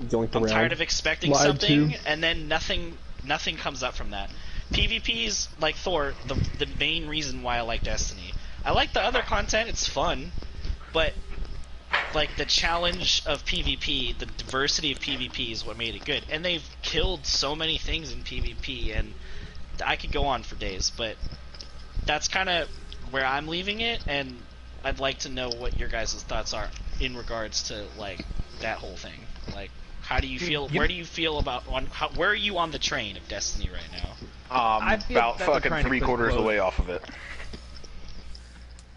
Yoinked I'm around. tired of expecting Lied something to. and then nothing comes up from that. PvP's like Thor, the main reason why I like Destiny. I like the other content, it's fun, but like the challenge of PvP, the diversity of PvP is what made it good. And they've killed so many things in PvP, and I could go on for days, but that's kind of where I'm leaving it, and I'd like to know what your guys' thoughts are in regards to like that whole thing. Like, how do you feel? Where do you feel about where are you on the train of Destiny right now? I feel About that they're fucking trying to 3/4 of the close. way off of it.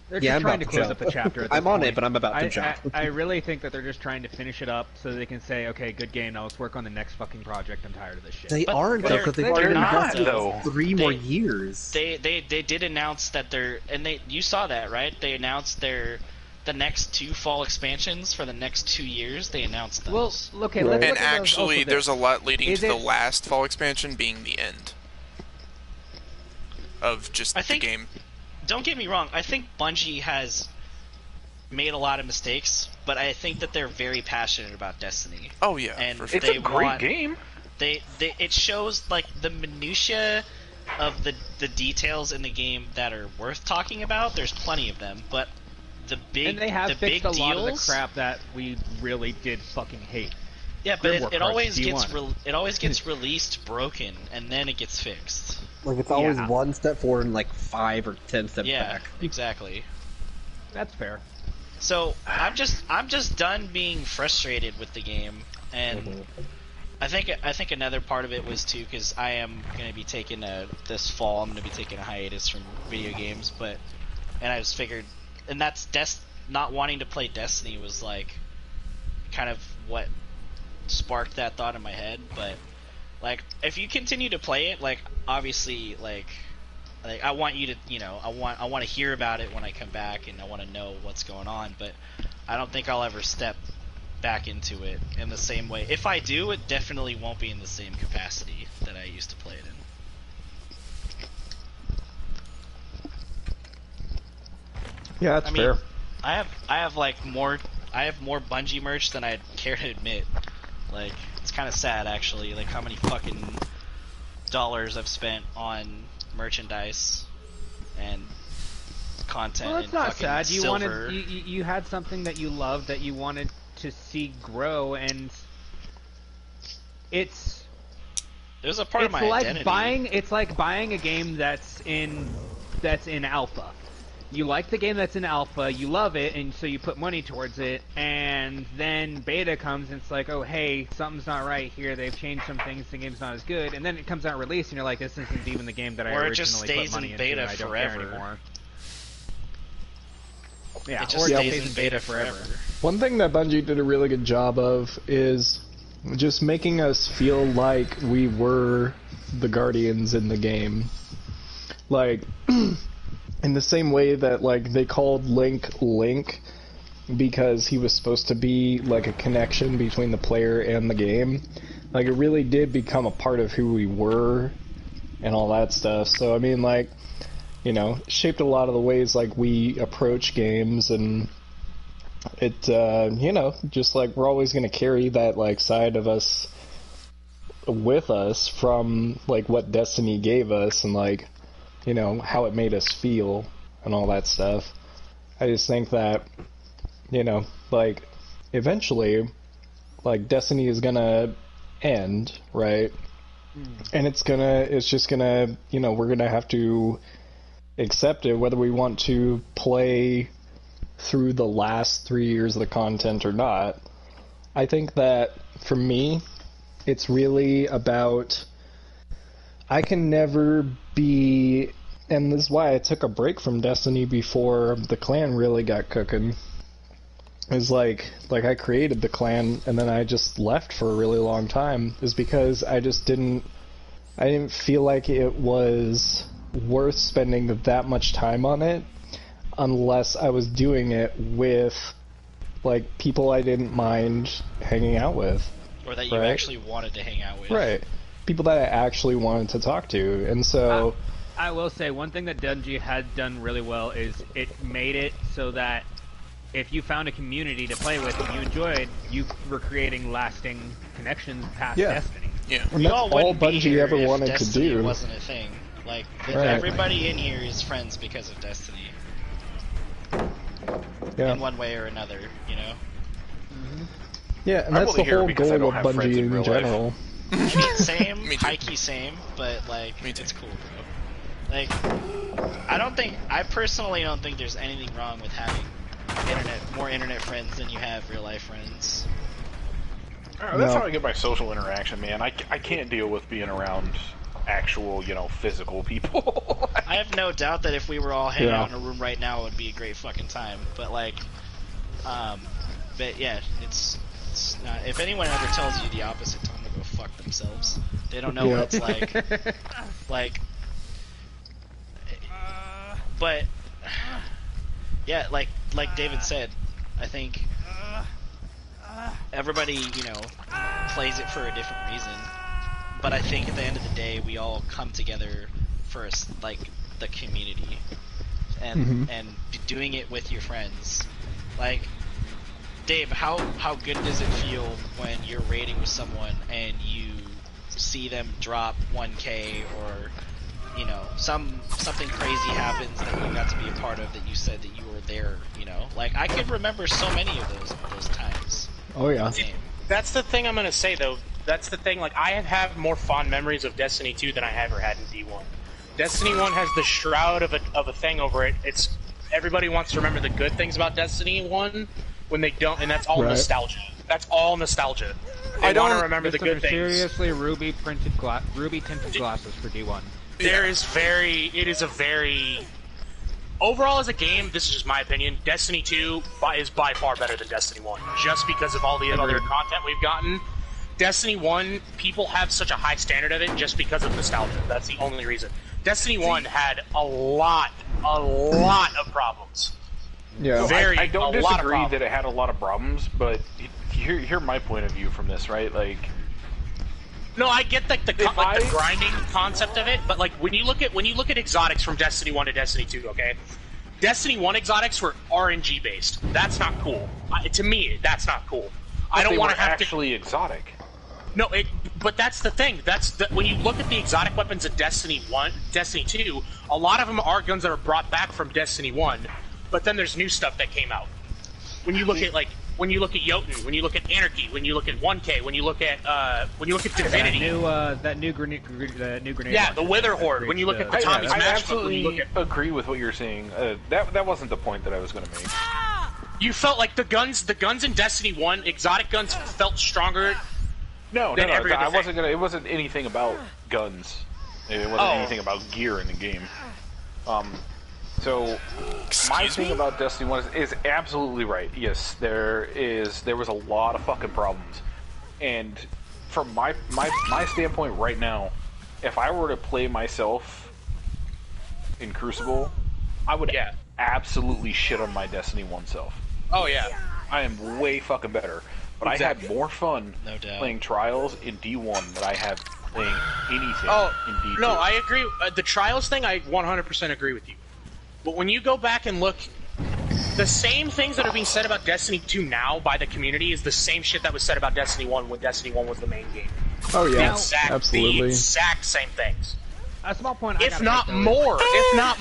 They're Yeah, just I'm trying about to to close jump. up the chapter. At this I'm on it, point. but I'm about to jump. I really think that they're just trying to finish it up so they can say, okay, good game. Now let's work on the next fucking project. I'm tired of this shit. They But aren't though, they're- because they've they're already not, invested though. 3 more They- years. They did announce that you saw that, right? They announced the next 2 fall expansions for the next 2 years. They announced those. Well, okay, let's And look at those actually, also there's this. a lot leading Is to the it- last fall expansion being the end of just I the think- game. Don't get me wrong. I think Bungie has made a lot of mistakes, but I think that they're very passionate about Destiny. Oh yeah, And for sure. It's They a great want- game. It shows like the minutia of the details in the game that are worth talking about. There's plenty of them, but the big And they have the fixed big a lot of the deals- crap that we really did fucking hate. Yeah, but Grimwar it always Cards, gets it always gets released broken, and then it gets fixed. Like it's always Yeah. one step forward and like 5 or 10 steps Yeah, back. exactly. That's fair. So I'm just done being frustrated with the game, and I think another part of it was too because I am going to be taking this fall. I'm going to be taking a hiatus from video games, and I just figured, and that's not wanting to play Destiny was like kind of what sparked that thought in my head. But like if you continue to play it, like obviously like I want you to, I want to hear about it when I come back, and I want to know what's going on. But I don't think I'll ever step back into it in the same way. If I do, it definitely won't be in the same capacity that I used to play it in. Yeah, that's I mean, fair. I have more Bungie merch than I'd care to admit. Like, it's kind of sad actually, like how many fucking dollars I've spent on merchandise and content. Well, and it's not fucking sad. You silver. you had something that you loved that you wanted to see grow, and it's There's a part of my like identity. it's like buying a game that's in alpha. You like the game that's in alpha, you love it, and so you put money towards it, and then beta comes and it's like, oh hey, something's not right here, they've changed some things, the game's not as good, and then it comes out released and you're like, this isn't even the game that I Or it originally just stays put money in into, beta and I don't forever. care anymore. Yeah, It just or stays in beta forever. One thing that Bungie did a really good job of is just making us feel like we were the Guardians in the game. Like, in the same way that, like, they called Link because he was supposed to be, like, a connection between the player and the game. Like, it really did become a part of who we were and all that stuff. So, I mean, like, shaped a lot of the ways, like, we approach games, and it, just, like, we're always going to carry that, like, side of us with us from, like, what Destiny gave us, and, like, how it made us feel and all that stuff. I just think that, like, eventually, like, Destiny is gonna end, right? And it's just gonna, we're gonna have to accept it, whether we want to play through the last 3 years of the content or not. I think that, for me, it's really about, I can never be, and this is why I took a break from Destiny before the clan really got cooking, is like I created the clan and then I just left for a really long time, is because I didn't feel like it was worth spending that much time on it unless I was doing it with, like, people I didn't mind hanging out with. Or that you right? actually wanted to hang out with. Right. People that I actually wanted to talk to. And so... I will say, one thing that Bungie had done really well is it made it so that if you found a community to play with and you enjoyed, you were creating lasting connections past Yeah. Destiny. Yeah. And We that's all all wouldn't be Bungie here ever if wanted Destiny to do. wasn't a thing. Like, Right. everybody in here is friends because of Destiny. Yeah. In one way or another, Yeah, and I'm that's only the here whole because I goal don't of have friends Bungie in real in life. general. Same, Me too. high-key same, but, like, Me too. it's cool, bro. Like, I personally don't think there's anything wrong with having more internet friends than you have real-life friends. That's No. how I get my social interaction, man. I can't deal with being around actual, physical people. I have no doubt that if we were all hanging Yeah. out in a room right now, it would be a great fucking time. But like, but yeah, it's not. If anyone ever tells you the opposite, tell them to go fuck themselves. They don't know Yeah. what it's like. Like, but yeah, like David said, I think everybody, plays it for a different reason. But I think at the end of the day, we all come together for like the community, and doing it with your friends. Like, Dave, how good does it feel when you're raiding with someone and you see them drop 1K or something crazy happens that you got to be a part of, that you said that you were there, you know? Like, I could remember so many of those times. Oh yeah. That's the thing I'm gonna say, though. That's the thing, like, I have more fond memories of Destiny 2 than I ever had in D1. Destiny 1 has the shroud of a thing over it. It's everybody wants to remember the good things about Destiny 1 when they don't, and that's all nostalgia. That's all nostalgia. I don't want to remember the good things. Seriously, ruby tinted glasses for D1. It is a very... Overall, as a game, this is just my opinion, Destiny 2 is by far better than Destiny 1, just because of all the other content we've gotten. Destiny 1, people have such a high standard of it just because of nostalgia. That's the only reason. Destiny 1 had a lot of problems. Yeah. I don't disagree that it had a lot of problems, but hear my point of view from this, right? Like, no, I get the grinding concept of it, but like when you look at exotics from Destiny 1 to Destiny 2, okay? Destiny 1 exotics were RNG based. That's not cool. To me, that's not cool. I don't want to have actually exotic. No, but that's the thing. When you look at the exotic weapons of Destiny 1, Destiny 2, a lot of them are guns that are brought back from Destiny 1, but then there's new stuff that came out. When you look at Jotun, when you look at Anarchy, when you look at 1K, when you look at Divinity, that new grenade. Yeah, the Wither Horde. When you look at the Tommy's I Match, absolutely agree with what you're saying. That wasn't the point that I was going to make. You felt like the guns in Destiny 1, exotic guns felt stronger. No, I wasn't gonna. It wasn't anything about guns. It wasn't anything about gear in the game. So my thing about Destiny 1 is absolutely right. Yes, there was a lot of fucking problems, and from my standpoint right now, if I were to play myself in Crucible, I would absolutely shit on my Destiny 1 self. Oh yeah, I am way fucking better. But exactly. I had more fun playing Trials in D1 than I have playing anything in D2. No, I agree. The Trials thing, I 100% agree with you. But when you go back and look, the same things that are being said about Destiny 2 now by the community is the same shit that was said about Destiny 1 when Destiny 1 was the main game. Oh yeah, absolutely. The exact same things. A small point. If not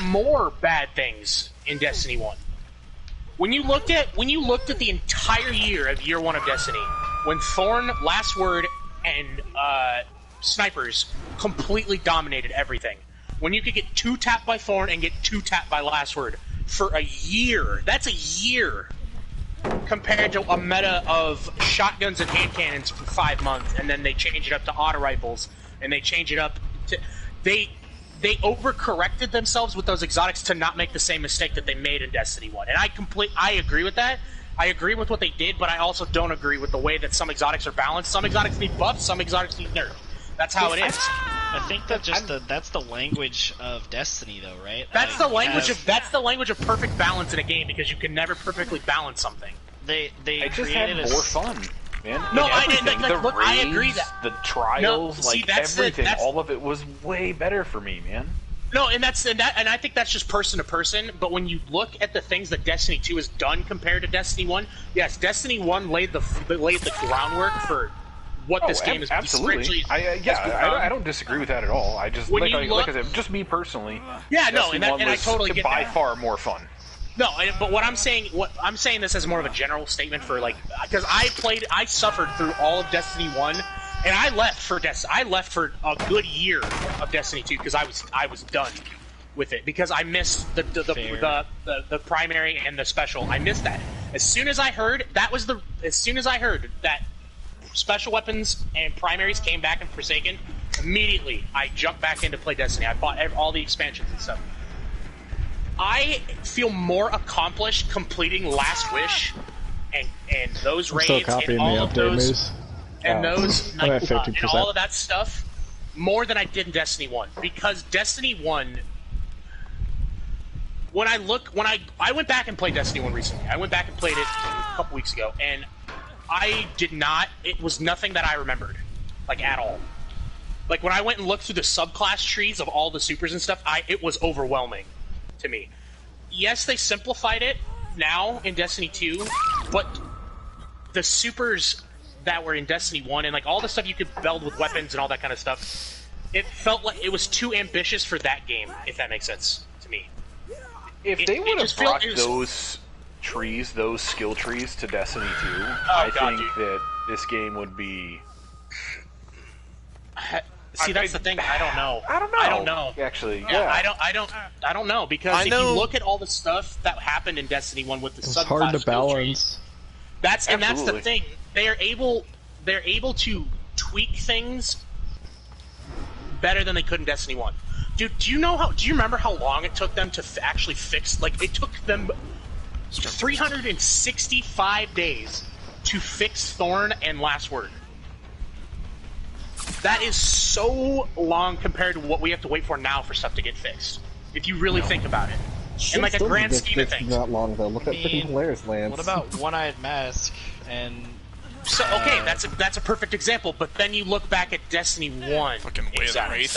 more bad things in Destiny 1. When you looked at the entire year of year 1 of Destiny, when Thorn, Last Word, and Snipers completely dominated everything, when you could get 2-tapped by Thorn and get 2-tapped by Last Word for a year, that's a year compared to a meta of shotguns and hand cannons for 5 months, and then they change it up to auto rifles, and they change it up to... They overcorrected themselves with those exotics to not make the same mistake that they made in Destiny 1. And I agree with that. I agree with what they did, but I also don't agree with the way that some exotics are balanced. Some exotics need buffs, some exotics need nerfs. That's how it is. I think that that's the language of Destiny, though, right? That's the language of perfect balance in a game, because you can never perfectly balance something. They just had more fun. Man, no, I agree that the Trials, everything, all of it was way better for me, man. No, and I think that's just person to person. But when you look at the things that Destiny 2 has done compared to Destiny 1, yes, Destiny 1 laid the groundwork for what this game is. Absolutely, I don't disagree with that at all. I just like I said, just me personally. Yeah, no, and I totally get by that. far more fun. No, but what I'm saying this as more of a general statement for because I suffered through all of Destiny 1, and I left for a good year of Destiny 2 because I was done with it because I missed the primary and the special. I missed that. As soon as I heard that special weapons and primaries came back in Forsaken, immediately I jumped back in to play Destiny. I bought all the expansions and stuff. I feel more accomplished completing Last Wish and those raids and all of those and all of that stuff more than I did in Destiny 1, because Destiny 1, when I went back and played Destiny 1 recently. I went back and played it a couple weeks ago, and it was nothing that I remembered, at all. Like, when I went and looked through the subclass trees of all the supers and stuff, it was overwhelming to me. Yes, they simplified it now in Destiny 2, but the supers that were in Destiny 1 and all the stuff you could build with weapons and all that kind of stuff, it felt like it was too ambitious for that game, if that makes sense to me. If they would have just felt- brought those trees, those skill trees to Destiny 2, God, think dude. that this game would be... See, that's the thing. I don't know. I don't know. Actually, yeah. I don't know, because if you look at all the stuff that happened in Destiny 1 with the It's subclass hard to skill trees, balance. that's the Absolutely. thing. They're able to tweak things better than they could in Destiny 1. Dude, do you remember how long it took them to actually fix, like, it took them 365 days to fix Thorn and Last Word. That is so long compared to what we have to wait for now for stuff to get fixed. If you really think about it. In like a Still grand this scheme of fixed things. Not long though. Look at freaking Polaris Lance. What about One-Eyed Mask and... So, okay, that's a perfect example, but then you look back at Destiny 1. Fucking Way of the Wraith.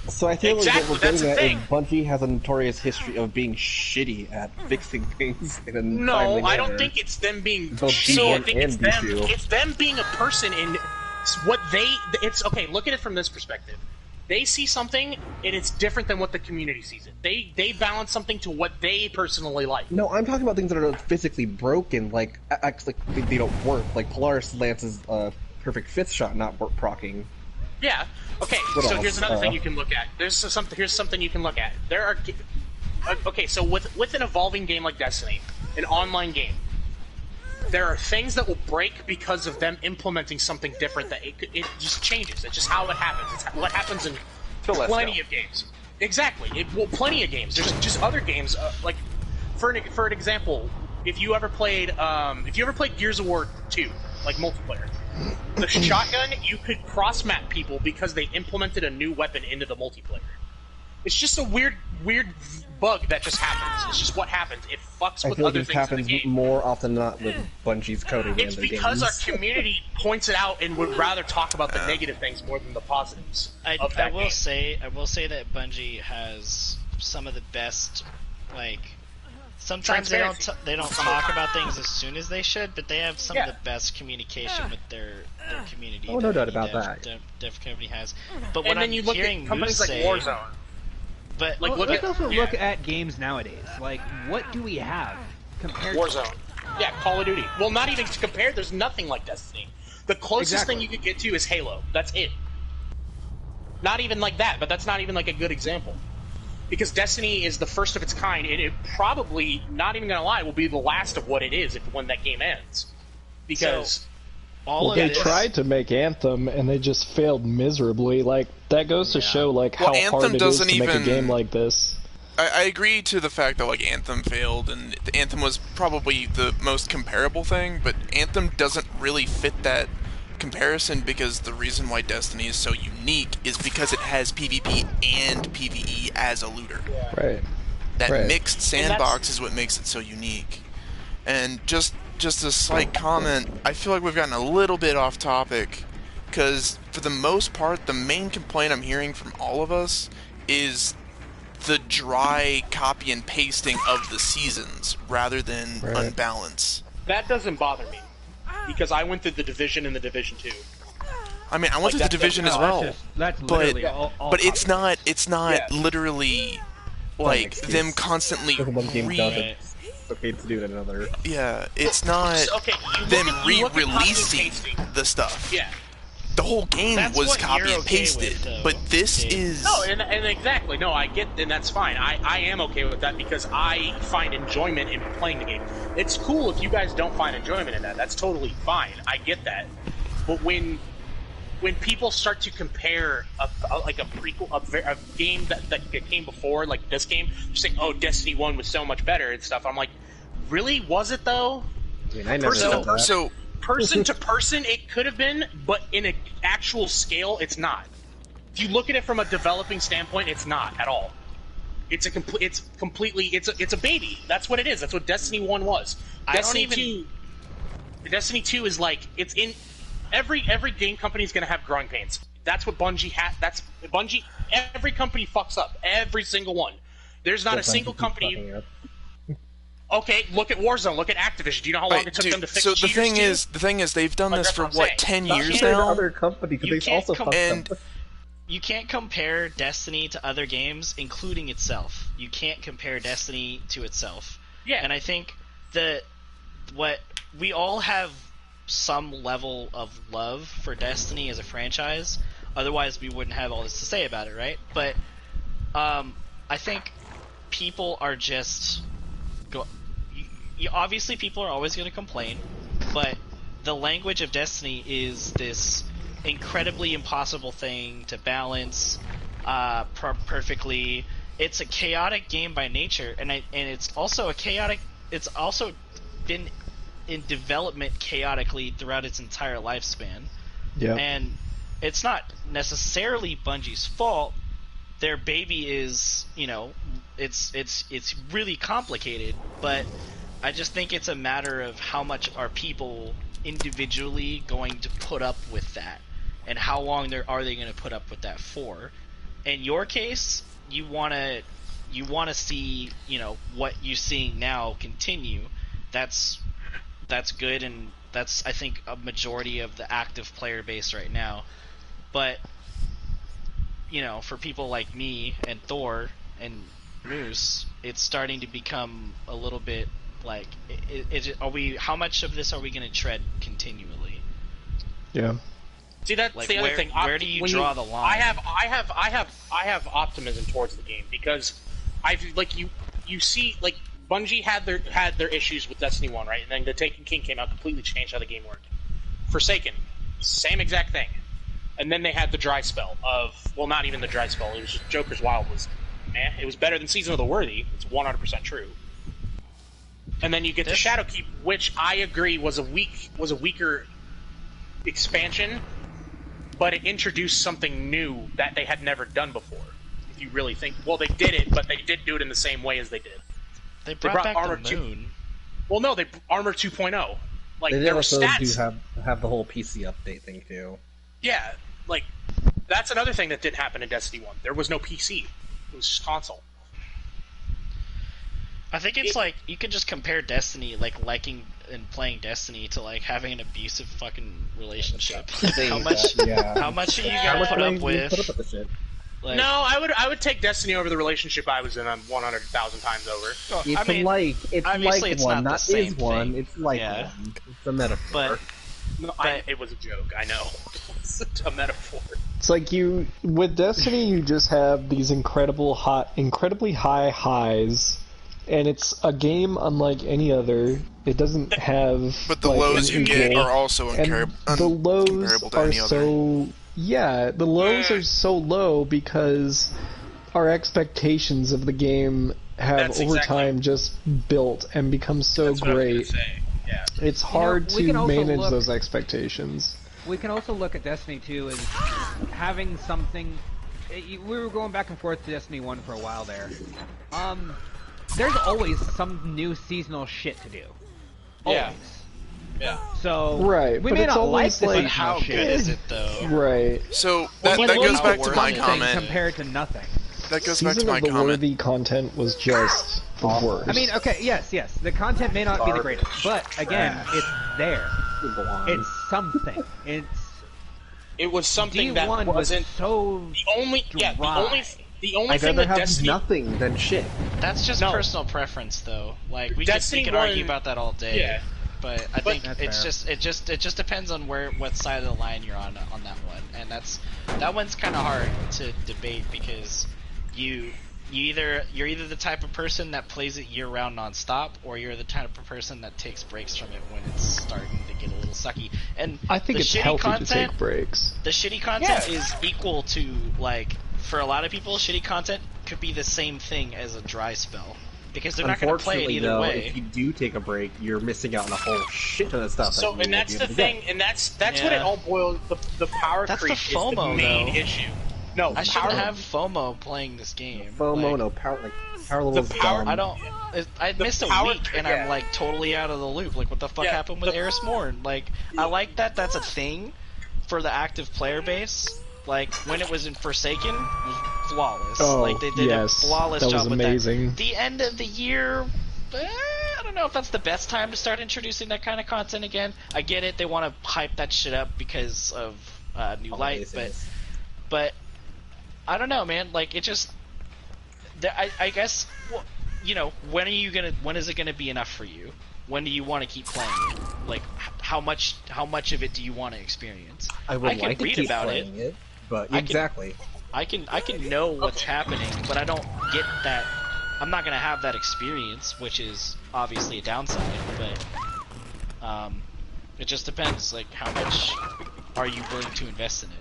So I feel Exactly, like what that's we're the getting at thing. is Bungie has a notorious history of being shitty at fixing things in a timely No, I don't manner. think it's them being Both shitty. I D1 think it's and them. D2. It's them being a person in what they. It's okay. Look at it from this perspective. They see something and it's different than what the community sees it. They balance something to what they personally like. No, I'm talking about things that are physically broken, like actually they don't work. Like Polaris Lance's perfect fifth shot not procking. Yeah. Okay. What so else? here's another thing you can look at. Here's something you can look at. There are. Okay. So with an evolving game like Destiny, an online game, there are things that will break because of them implementing something different. That it just changes. It's just how it happens. It's what happens in plenty of games. Exactly. Plenty of games. There's just other games like for an example. If you ever played Gears of War 2, like multiplayer. The shotgun, you could cross-map people because they implemented a new weapon into the multiplayer. It's just a weird bug that just happens. It's just what happens. It fucks I with feel like other this things in happens the game. more often than not with Bungie's coding It's in their because games. our community points it out and would rather talk about the negative things more than the positives of that I will game. say that Bungie has some of the best, like, sometimes they don't talk about things as soon as they should, but they have some of the best communication with their community. Oh, no that doubt about Dev community has. But And when then I'm you look hearing at companies Moose like say, Warzone. but Like, look Let's at also look at games nowadays. Like, what do we have compared to Warzone. Yeah, Call of Duty. Well, not even to compare. There's nothing like Destiny. The closest thing you could get to is Halo. That's it. Not even like that, but that's not even like a good example. Because Destiny is the first of its kind, and it probably, not even gonna lie, will be the last of what it is when that game ends. Because all of They this, tried to make Anthem and they just failed miserably. Like that goes to show like Well, how Anthem hard it is doesn't to make a even- game like this. I agree to the fact that like Anthem failed, and Anthem was probably the most comparable thing, but Anthem doesn't really fit that comparison because the reason why Destiny is so unique is because it has PvP and PvE as a looter. Right. That Right. mixed sandbox is what makes it so unique. And just a slight comment, I feel like we've gotten a little bit off topic, because for the most part, the main complaint I'm hearing from all of us is the dry copy and pasting of the seasons rather than unbalance. that doesn't bother me. Because I went through the Division and the Division 2. I mean, I went through the that Division doesn't- as well, That's but literally all it's not literally like excuse. them constantly If one game does it, Right. it's okay to do it in another. yeah, it's not So, okay, you look them at- you look at copy and re-releasing pasting. the stuff. Yeah. The whole game That's was what copy you're and okay pasted, with, though, but this Dave. is No, and exactly. No, I get, and that's fine. I am okay with that because I find enjoyment in playing the game. It's cool if you guys don't find enjoyment in that. That's totally fine. I get that. But when people start to compare a prequel, a game that came before, like this game, just saying, "Oh, Destiny 1 was so much better" and stuff, I'm like, really? Was it though? I mean, I never Person said to that. person. so Person to person, it could have been, but in an actual scale, it's not. If you look at it from a developing standpoint, it's not at all. It's a baby. That's what it is. That's what Destiny 1 was. Destiny 2 is like, it's in every game company is going to have growing pains. That's what Bungie has. That's Bungie. Every company fucks up. Every single one. There's not a single company. Okay, look at Warzone. Look at Activision. Do you know how long it took them to fix so cheaters, the thing is they've done Like, this that's for what I'm saying. 10 Not years compared to now. other companies, You because they can't also fucked And up. you can't compare Destiny to other games, including itself. You can't compare Destiny to itself. Yeah. And I think that what we all have some level of love for Destiny as a franchise. Otherwise, we wouldn't have all this to say about it, right? But I think people are just obviously people are always going to complain, but the language of Destiny is this incredibly impossible thing to balance perfectly. It's a chaotic game by nature, and it's also it's also been in development chaotically throughout its entire lifespan. Yeah. And it's not necessarily Bungie's fault. Their baby is, it's really complicated, but I just think it's a matter of how much are people individually going to put up with that, and how long are they going to put up with that for. In your case, you want to see, what you're seeing now continue. That's good, and that's, I think, a majority of the active player base right now. But for people like me and Thor and Moose, it's starting to become a little bit like, how much of this are we going to tread continually? Yeah. See, that's Like, the other thing. Where do you draw the line? I have optimism towards the game, because you see, like, Bungie had their issues with Destiny 1, right? And then the Taken King came out, completely changed how the game worked. Forsaken, same exact thing. And then they had the dry spell of, well, not even the dry spell, it was just Joker's Wild was, it was better than Season of the Worthy. It's 100% true. And then you get to Shadowkeep, which I agree was a weaker expansion, but it introduced something new that they had never done before. If you really think, well, they did it, but they didn't do it in the same way as they did. They brought back Armor the moon. Well, no, Armor 2.0. Like, They there were also stats. do have the whole PC update thing too. Yeah, like, that's another thing that didn't happen in Destiny 1. There was no PC. It was just console. I think it's like, you could just compare Destiny, like, liking and playing Destiny to, like, having an abusive fucking relationship. How much are you gonna put up with? Put up with the shit. Like, No, I would take Destiny over the relationship I was in 100,000 times over. It's obviously like it's one, not the not same is one. thing. It's like Yeah. one. It's a metaphor. But No, But- it was a joke, I know. It's a metaphor. It's like with Destiny, you just have these incredibly high highs, and it's a game unlike any other. It doesn't have. But the like, lows an you get equal- are also and the lows uncomparable to are any other. so. Yeah, the lows are so low because our expectations of the game have That's over exactly- time just built and become so That's what I was gonna great. say. Yeah. It's hard we can to also manage look- those expectations. We can also look at Destiny 2 as having something. We were going back and forth to Destiny 1 for a while there. There's always some new seasonal shit to do. Always. Yeah. Yeah. So Right, we but may it's not like always the like- but how seasonal good shit. is it, though? Right. So that Well, goes how back to my worth it comment. compared to nothing. That goes back to Season my of the comment. Worthy content was just the worst. I mean, okay, yes. The content may not be the greatest, but again, it's there. It belongs. It's something. It was something that D1 was wasn't so the only. Yeah, dry. the only I'd thing rather that have Destiny. nothing than shit. That's just No. personal preference, though. Like, we Destiny could 1 argue about that all day. Yeah. But I think That's it's fair. just it just depends on what side of the line you're on that one, and that one's kind of hard to debate because you're either the type of person that plays it year round nonstop, or you're the type of person that takes breaks from it when it's starting to get a little sucky. And I think the it's shitty healthy content, to take breaks. the shitty content Yeah. is equal to, like, for a lot of people, shitty content could be the same thing as a dry spell. Because they're not going to play it Unfortunately, either though, way. if you do take a break, you're missing out on a whole shit ton of stuff. So, that you and that's won't the be able to thing, get. and that's what it Yeah. all boils. The power That's the creep is the FOMO, main though. issue. No, I shouldn't power- have FOMO playing this game. FOMO, Like, no power, power levels power- dumb. I don't. I The missed a power week and yeah. I'm like totally out of the loop. Like, what the fuck Yeah, happened with the- Eris Morn? Like, I like that that's a thing for the active player base. Like, when it was in Forsaken, it was flawless. Oh, like, they did yes, a flawless that job was with amazing. that. The end of the year, I don't know if that's the best time to start introducing that kind of content again. I get it; they want to hype that shit up because of New Light, Holiday season. but I don't know, man. Like, it just, I guess, well, you know, when is it gonna be enough for you? When do you want to keep playing it? Like, how much of it do you want to experience? I would can like to read keep about playing it, but I can- exactly. I can know what's happening, but I don't get that. I'm not gonna have that experience, which is obviously a downside. But it just depends. Like, how much are you willing to invest in it?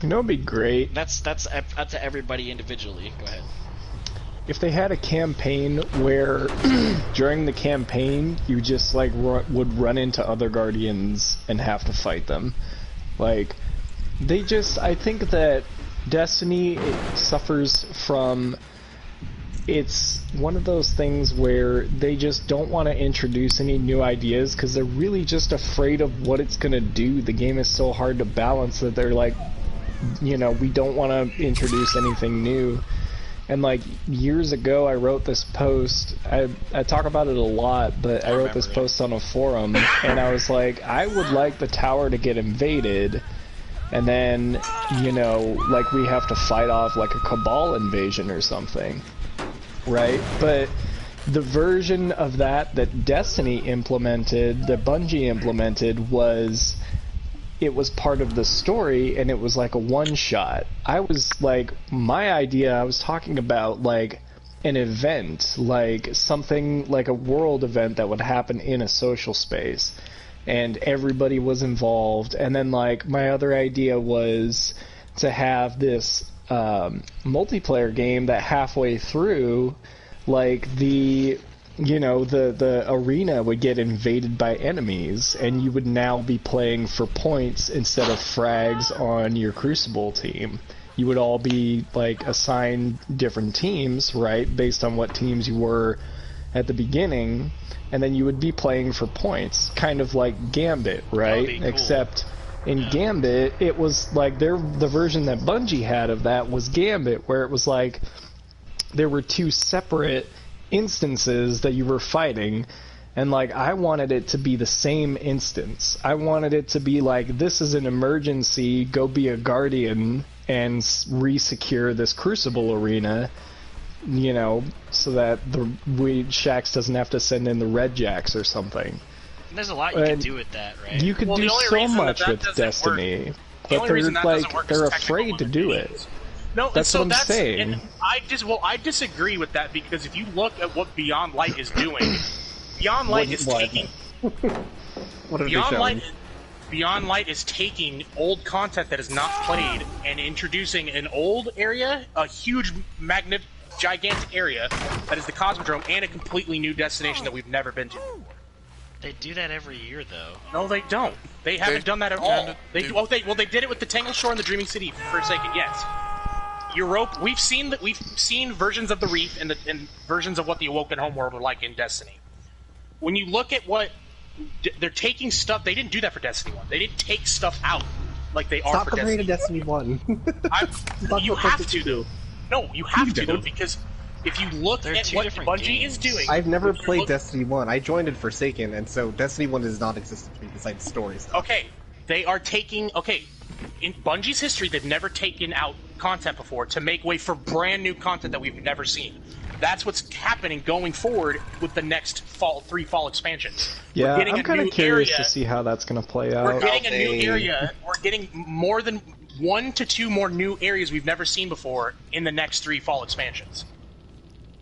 You know, it'd be great That's up to everybody individually. Go ahead. if they had a campaign where during the campaign you just like would run into other Guardians and have to fight them. Like, I think that Destiny suffers from, it's one of those things where they just don't want to introduce any new ideas because they're really just afraid of what it's going to do. The game is so hard to balance that they're like, you know, we don't want to introduce anything new. And like years ago I wrote this post, I talk about it a lot, but I wrote this post on a forum and I was like, I would like the tower to get invaded and then, you know, like we have to fight off like a Cabal invasion or something, right? But the version of that Destiny implemented, that Bungie implemented, was it was part of the story and it was like a one-shot. I was like, my idea, I was talking about like an event, like something like a world event that would happen in a social space. And everybody was involved. And then like my other idea was to have this multiplayer game that halfway through, like the arena would get invaded by enemies and you would now be playing for points instead of frags on your Crucible team. You would all be like assigned different teams, right, based on what teams you were at the beginning, and then you would be playing for points, kind of like Gambit, right? Cool. Except in Gambit, it was like the version that Bungie had of that was Gambit, where it was like there were two separate instances that you were fighting, and like I wanted it to be the same instance. I wanted it to be like, this is an emergency, go be a Guardian and re-secure this Crucible arena, you know, so that Shaxx doesn't have to send in the Red Jacks or something. And there's a lot you can do with that, right? You could do so much with Destiny, but they're afraid to do it. No, that's what I'm saying. And I disagree with that, because if you look at what Beyond Light is doing, Beyond Light is taking Beyond Light is taking old content that is not played and introducing an old area, a huge, gigantic area that is the Cosmodrome, and a completely new destination that we've never been to. They do that every year, though. No, they don't. They haven't done that at all. They did it with the Tangle Shore and the Dreaming City for a second, yes. Europa, we've seen versions of the Reef and versions of what the Awoken Homeworld were like in Destiny. When you look at what they're taking stuff, they didn't do that for Destiny 1. They didn't take stuff out like they are for Destiny 1. Destiny 1. You have to, though. No, you have to, though, because if you look at what Bungie is doing... I've never played Destiny 1. I joined in Forsaken, and so Destiny 1 does not exist to me besides stories. Okay, they are taking... Okay, in Bungie's history, they've never taken out content before to make way for brand new content that we've never seen. That's what's happening going forward with the next three fall expansions. Yeah, I'm kind of curious to see how that's going to play out. We're getting a new area. We're getting more than 1 to 2 more new areas we've never seen before in the next 3 fall expansions.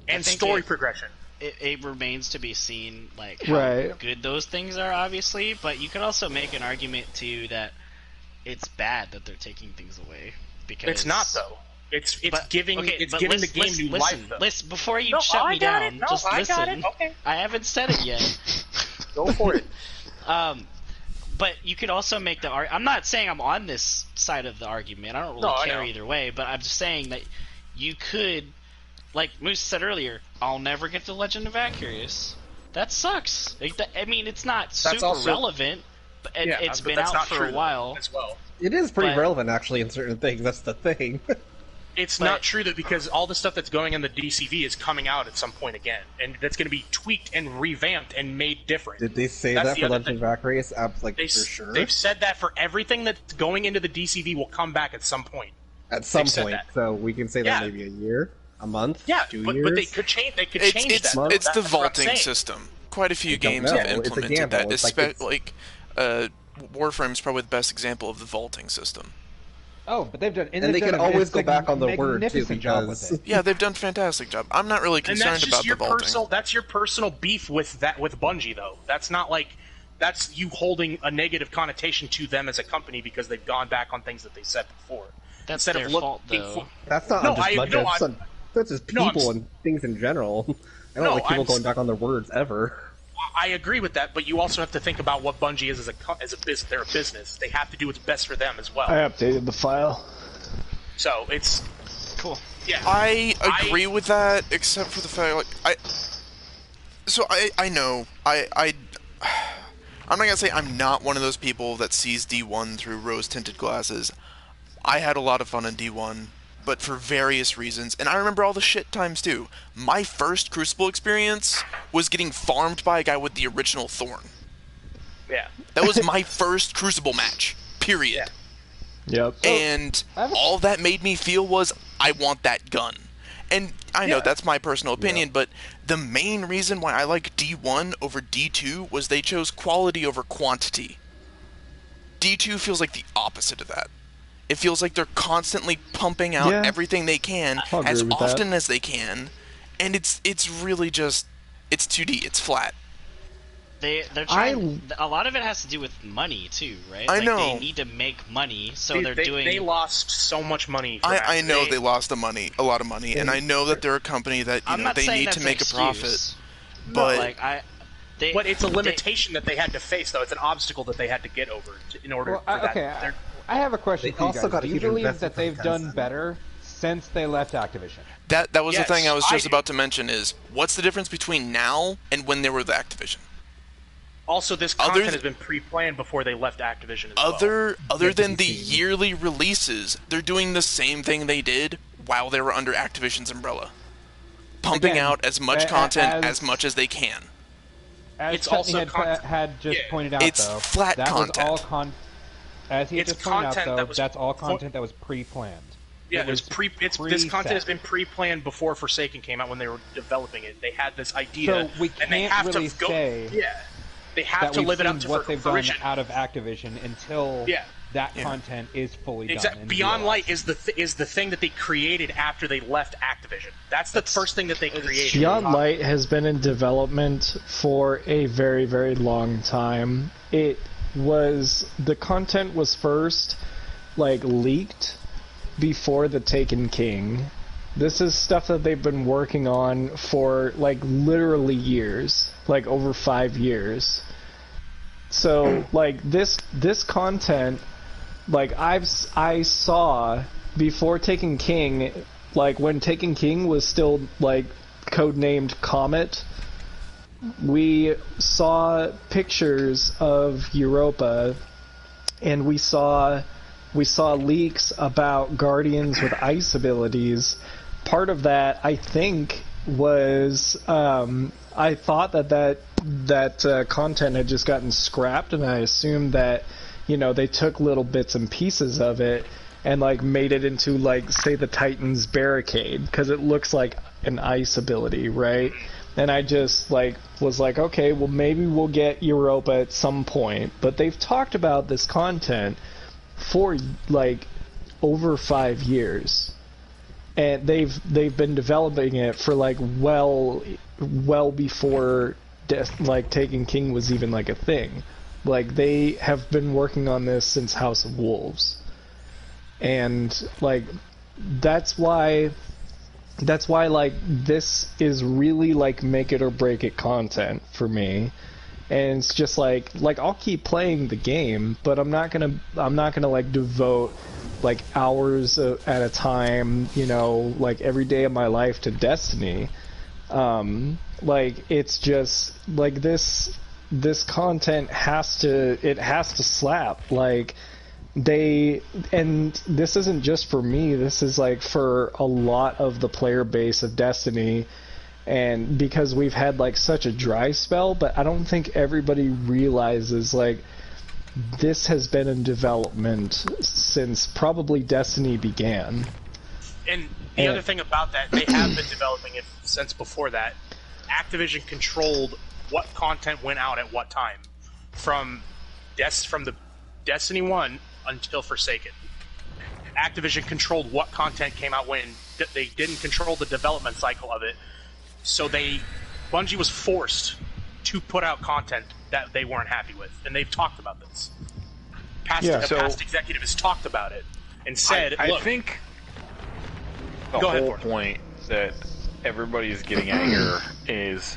And story progression. It remains to be seen, like, how good those things are, obviously, but you could also make an argument, too, that it's bad that they're taking things away. Because it's not, though. It's giving the game new life, though. Listen, before you shut me down, just listen. Got it. Okay. I haven't said it yet. Go for it. But you could also make the argument. I'm not saying I'm on this side of the argument. I don't really care either way, but I'm just saying that you could, like Moose said earlier, I'll never get the Legend of Accurious. That sucks. I mean, it's not super relevant, but it's been out for a while. As well. It is pretty relevant, actually, in certain things. That's the thing. It's not true, though, because all the stuff that's going in the DCV is coming out at some point again, and that's going to be tweaked and revamped and made different. Did they say that for Legends of Valkyries? For sure? They've said that for everything that's going into the DCV will come back at some point. At some point, so we can say that maybe a year, a month, 2 years. But they could change. They could change that. It's the vaulting system. Quite a few games have implemented that. Warframe's probably the best example of the vaulting system. Oh, but they've done, and they can always go back on the word too, because yeah, they've done a fantastic job. I'm not really concerned about the vaulting. That's your personal beef with Bungie, though. That's not like that's you holding a negative connotation to them as a company because they've gone back on things that they said before. That's their fault, though. That's not just Bungie. That's just people and things in general. I don't like people going back on their words ever. I agree with that, but you also have to think about what Bungie is as a business. They're a business. They have to do what's best for them as well. I updated the file. So it's cool. Yeah, I agree with that, except for the fact, I know I'm not gonna say I'm not one of those people that sees D1 through rose-tinted glasses. I had a lot of fun in D1. But for various reasons, and I remember all the shit times too. My first Crucible experience was getting farmed by a guy with the original Thorn. Yeah. That was my first Crucible match, period. Yeah. Yep. And all that made me feel was, I want that gun. And I know that's my personal opinion, but the main reason why I like D1 over D2 was they chose quality over quantity. D2 feels like the opposite of that. It feels like they're constantly pumping out everything they can as often as they can, and it's really just it's 2D. It's flat. They're trying. A lot of it has to do with money too, right? I know they need to make money, so they're doing. They lost so much money. I know they lost a lot of money, and I know that they're a company that they need to make a profit. But but it's a limitation that they had to face, though. It's an obstacle that they had to get over in order for that. Okay. I have a question for you guys. Do you believe that they've done better since they left Activision? That was the thing I was just about to mention is, what's the difference between now and when they were with Activision? Also, this content has been pre-planned before they left Activision as well. Other than the yearly releases, they're doing the same thing they did while they were under Activision's umbrella. Pumping out as much content as much as they can. As it's also had just pointed out, it's though, flat that content. Was all as he just pointed out, though, that's all content that was pre-planned. Yeah, this content has been pre-planned before Forsaken came out when they were developing it. They had this idea, so we can't really say they have to live it up to what they've done out of Activision until that content is fully done. Beyond Light is the thing that they created after they left Activision. That's the first thing that they created. Beyond Light has been in development for a very, very long time. The content was first leaked before the Taken King. This is stuff that they've been working on for literally years, over 5 years. So this content, I saw before Taken King, when Taken King was still codenamed Comet. We saw pictures of Europa, and we saw leaks about Guardians with ice abilities. Part of that, I think, was I thought that content had just gotten scrapped, and I assumed that they took little bits and pieces of it and made it into say the Titan's Barricade, because it looks like an ice ability, right? And I just was okay, well maybe we'll get Europa at some point. But they've talked about this content for over 5 years, and they've been developing it for well before Taken King was even a thing. They have been working on this since House of Wolves, and that's why this is really make it or break it content for me. And it's just I'll keep playing the game, but I'm not gonna devote hours at a time, every day of my life to Destiny. It's just this content has to slap. and this isn't just for me, this is like for a lot of the player base of Destiny, and because we've had like such a dry spell, but I don't think everybody realizes like this has been in development since probably Destiny began. And the other thing about that, they have been developing it since before that. Activision controlled what content went out at what time, from the Destiny 1 until Forsaken. Activision controlled what content came out when. They didn't control the development cycle of it, so Bungie was forced to put out content that they weren't happy with, and they've talked about this. Past executive has talked about it and said, I look, think the whole point that everybody's getting at here is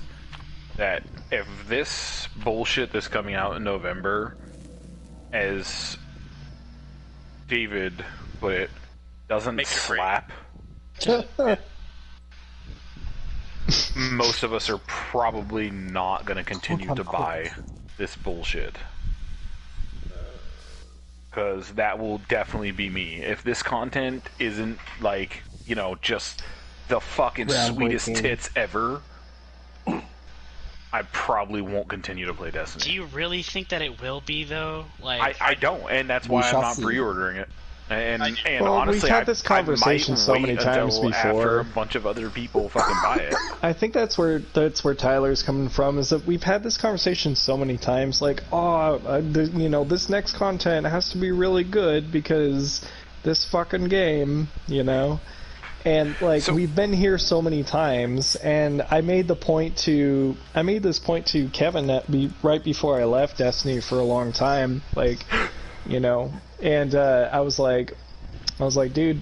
that if this bullshit that's coming out in November, as David put it, doesn't slap, most of us are probably not going to continue to buy this bullshit. Because that will definitely be me. If this content isn't, like, you know, just the fucking sweetest tits ever, I probably won't continue to play Destiny. Do you really think that it will be, though? Like, I don't, and that's why I'm not pre-ordering it. And well, honestly, we've had this conversation so many times before. After a bunch of other people fucking buy it. I think that's where Tyler's coming from. Is that we've had this conversation so many times. Like, you know, this next content has to be really good because this fucking game, you know. And like we've been here so many times, and I made this point to Kevin right before I left Destiny for a long time. Like, you know. And I was like, dude,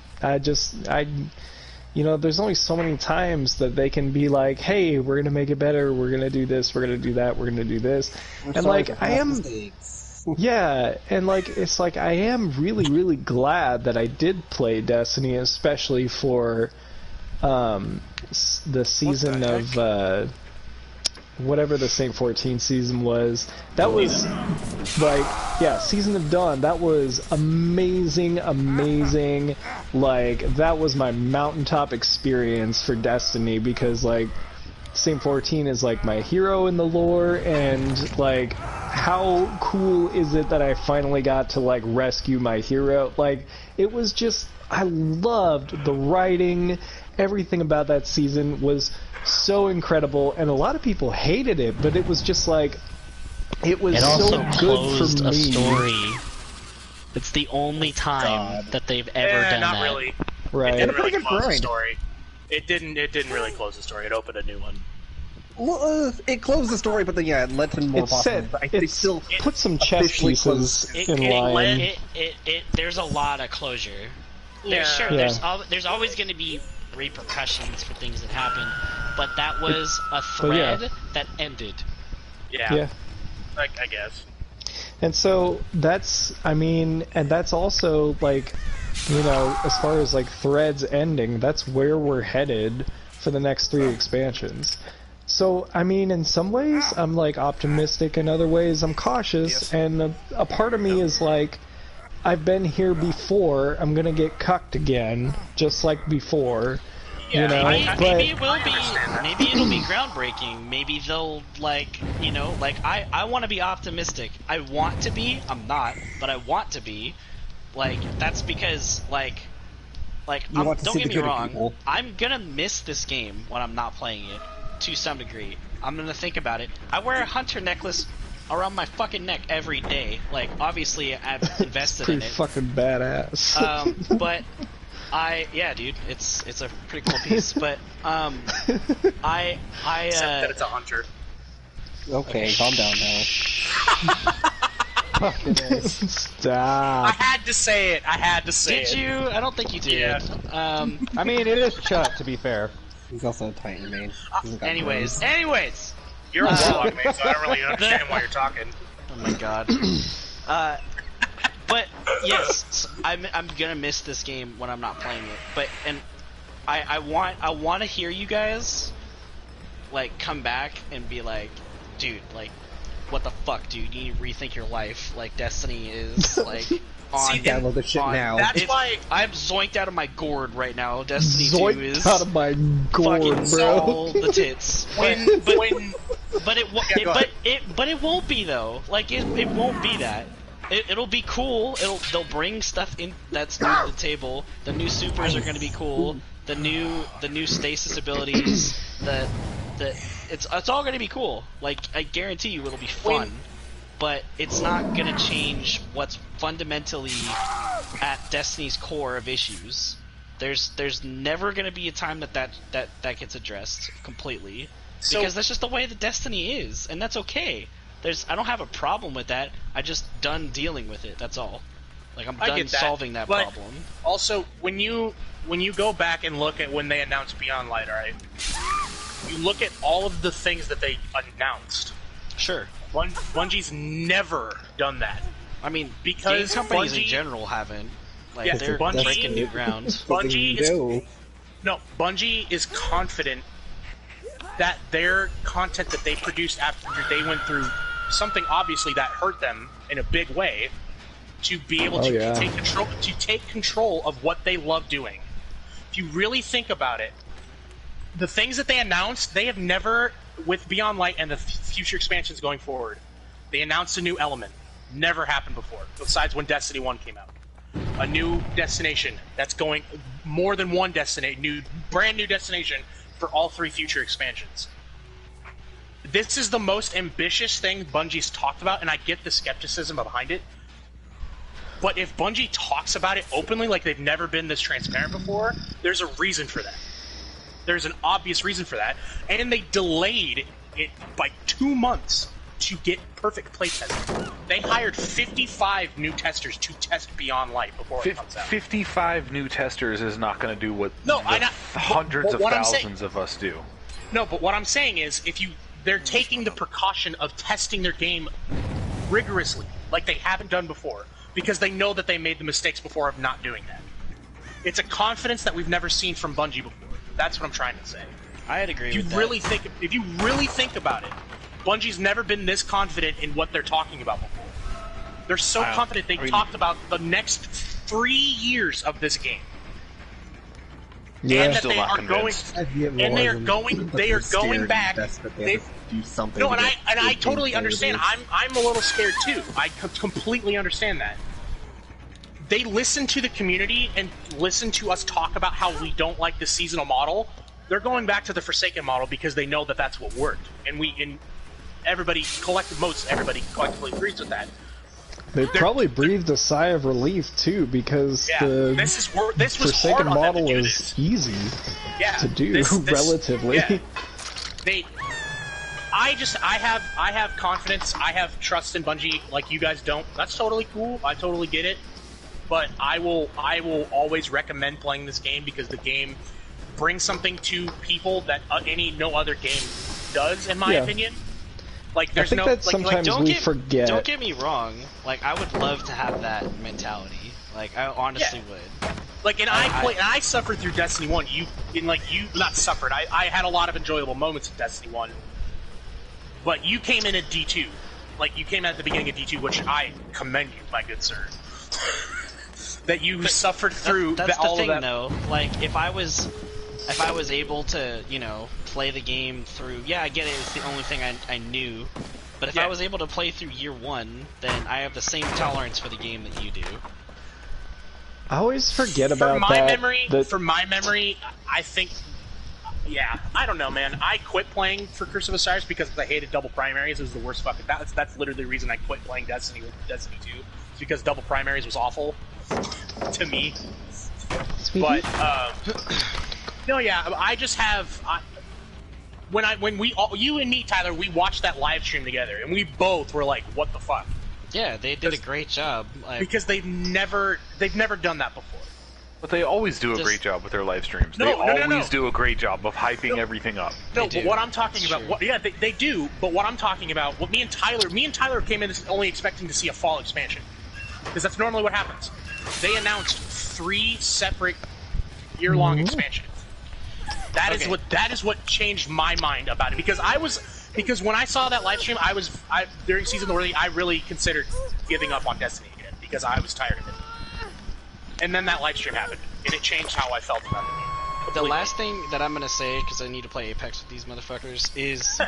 you know, there's only so many times that they can be like, hey, we're gonna make it better, we're gonna do this, we're gonna do that, we're gonna do this, and like I am, yeah, and like it's like I am really, really glad that I did play Destiny, especially for the season of whatever the St. 14 season was. That was like, yeah, Season of Dawn, that was amazing. Like, that was my mountaintop experience for Destiny, because like St. 14 is like my hero in the lore, and like how cool is it that I finally got to like rescue my hero. Like, it was just, I loved the writing, everything about that season was so incredible, and a lot of people hated it, but it was just like, it was so good for me. A story. It's the only time that they've ever done not that. Really. Right. It didn't really close the story. It didn't really close the story. It opened a new one. Well, it closed the story, but then it led to more possibilities. It still put some chess pieces in line. There's a lot of closure. There's always going to be repercussions for things that happen, but that was a thread that ended. Yeah. I guess. And so that's also like, you know, as far as like threads ending, that's where we're headed for the next 3 expansions. So, I mean, in some ways, I'm like optimistic, in other ways, I'm cautious, and a part of me is like, I've been here before, I'm gonna get cucked again, just like before. Yeah, you know, maybe it'll be groundbreaking. Maybe they'll, like, you know, like, I want to be optimistic. I want to be. I'm not, but I want to be. Like, that's because, don't get me wrong, I'm gonna miss this game when I'm not playing it, to some degree. I'm gonna think about it. I wear a hunter necklace around my fucking neck every day. Like, obviously, I've invested in it. Pretty fucking badass. But yeah, dude, it's a pretty cool piece. But Except that it's a hunter. Okay, calm down now. Stop. I had to say it. Did you? I don't think you did. Yeah. I mean, it is Chuck, to be fair. He's also a Titan main. Anyways. You're a Warlock, mate, so I don't really understand why you're talking. Oh my god. But yes, I'm gonna miss this game when I'm not playing it. But I want to hear you guys like come back and be like, dude, like what the fuck, dude? You need to rethink your life. Like, Destiny is, like, on... Download the shit now. That's why... I'm zoinked out of my gourd right now. Destiny 2 Zoinked is... out of my gourd, fucking bro. all the tits. But it won't be, though. Like, it won't be that. It'll be cool. They'll bring stuff in that's new to the table. The new supers are going to be cool. The new stasis abilities. It's all going to be cool. Like, I guarantee you, it'll be fun. But it's not going to change what's fundamentally at Destiny's core of issues. There's never going to be a time that gets addressed completely, because that's just the way that Destiny is, and that's okay. I don't have a problem with that. I just done dealing with it. That's all. Like, I'm done solving that problem. Also, when you go back and look at when they announced Beyond Light, alright? You look at all of the things that they announced. Sure. Bungie's never done that. I mean, because game companies Bungie, in general haven't. Like, yeah, they're breaking new ground. Bungie is confident that their content that they produced after they went through something obviously that hurt them in a big way, to be able to take control of what they love doing. If you really think about it, the things that they announced, they have never, with Beyond Light and the future expansions going forward, they announced a new element. Never happened before, besides when Destiny 1 came out. A new destination that's going, more than one brand new destination for all 3 future expansions. This is the most ambitious thing Bungie's talked about, and I get the skepticism behind it. But if Bungie talks about it openly, like they've never been this transparent before, there's a reason for that. There's an obvious reason for that. And they delayed it by 2 months to get perfect playtesting. They hired 55 new testers to test Beyond Light before it comes out. 55 new testers is not going to do what hundreds of thousands of us do. No, but what I'm saying is, they're taking the precaution of testing their game rigorously, like they haven't done before, because they know that they made the mistakes before of not doing that. It's a confidence that we've never seen from Bungie before. That's what I'm trying to say. I'd agree with that. If you really think about it, Bungie's never been this confident in what they're talking about before. They're so confident they talked about the next 3 years of this game. Yeah, and that they are going, and they are going back. Do something. No, and I totally understand. I'm a little scared too. I completely understand that. They listen to the community and listen to us talk about how we don't like the seasonal model. They're going back to the Forsaken model because they know that that's what worked, and everybody collectively agrees with that. They probably breathed a sigh of relief too, because the Forsaken model is easy to do relatively. Yeah. I have confidence. I have trust in Bungie, like you guys don't. That's totally cool. I totally get it. But I will always recommend playing this game because the game brings something to people that no other game does, in my opinion. Like, there's sometimes we forget. Don't get me wrong. Like, I would love to have that mentality. Like, I honestly would. Like, and I suffered through Destiny 1. You not suffered. I had a lot of enjoyable moments in Destiny 1. But you came in at D2. Like, you came at the beginning of D2, which I commend you, my good sir. That you suffered through that's all the thing, of that. though. Like, if I was able to, play the game through, I get it, it's the only thing I knew. But if I was able to play through year 1, then I have the same tolerance for the game that you do. I always forget about that. For my memory, I think, I don't know, man. I quit playing for Curse of Osiris because I hated double primaries. It was the worst fucking. That's literally the reason I quit playing Destiny with Destiny 2. It's because double primaries was awful to me. But I just have. You and me, Tyler, we watched that live stream together, and we both were like, "What the fuck?" Yeah, they did a great job. Because they've never done that before. But they always do a great job with their live streams. They always do a great job of hyping everything up. No, but what I'm talking about, they do. But what I'm talking about, me and Tyler came in only expecting to see a fall expansion, because that's normally what happens. They announced 3 separate year-long expansions. That is what changed my mind about it, because Because when I saw that live stream, during season early, I really considered giving up on Destiny again because I was tired of it. And then that live stream happened, and it changed how I felt about the game. The last thing that I'm gonna say, because I need to play Apex with these motherfuckers, is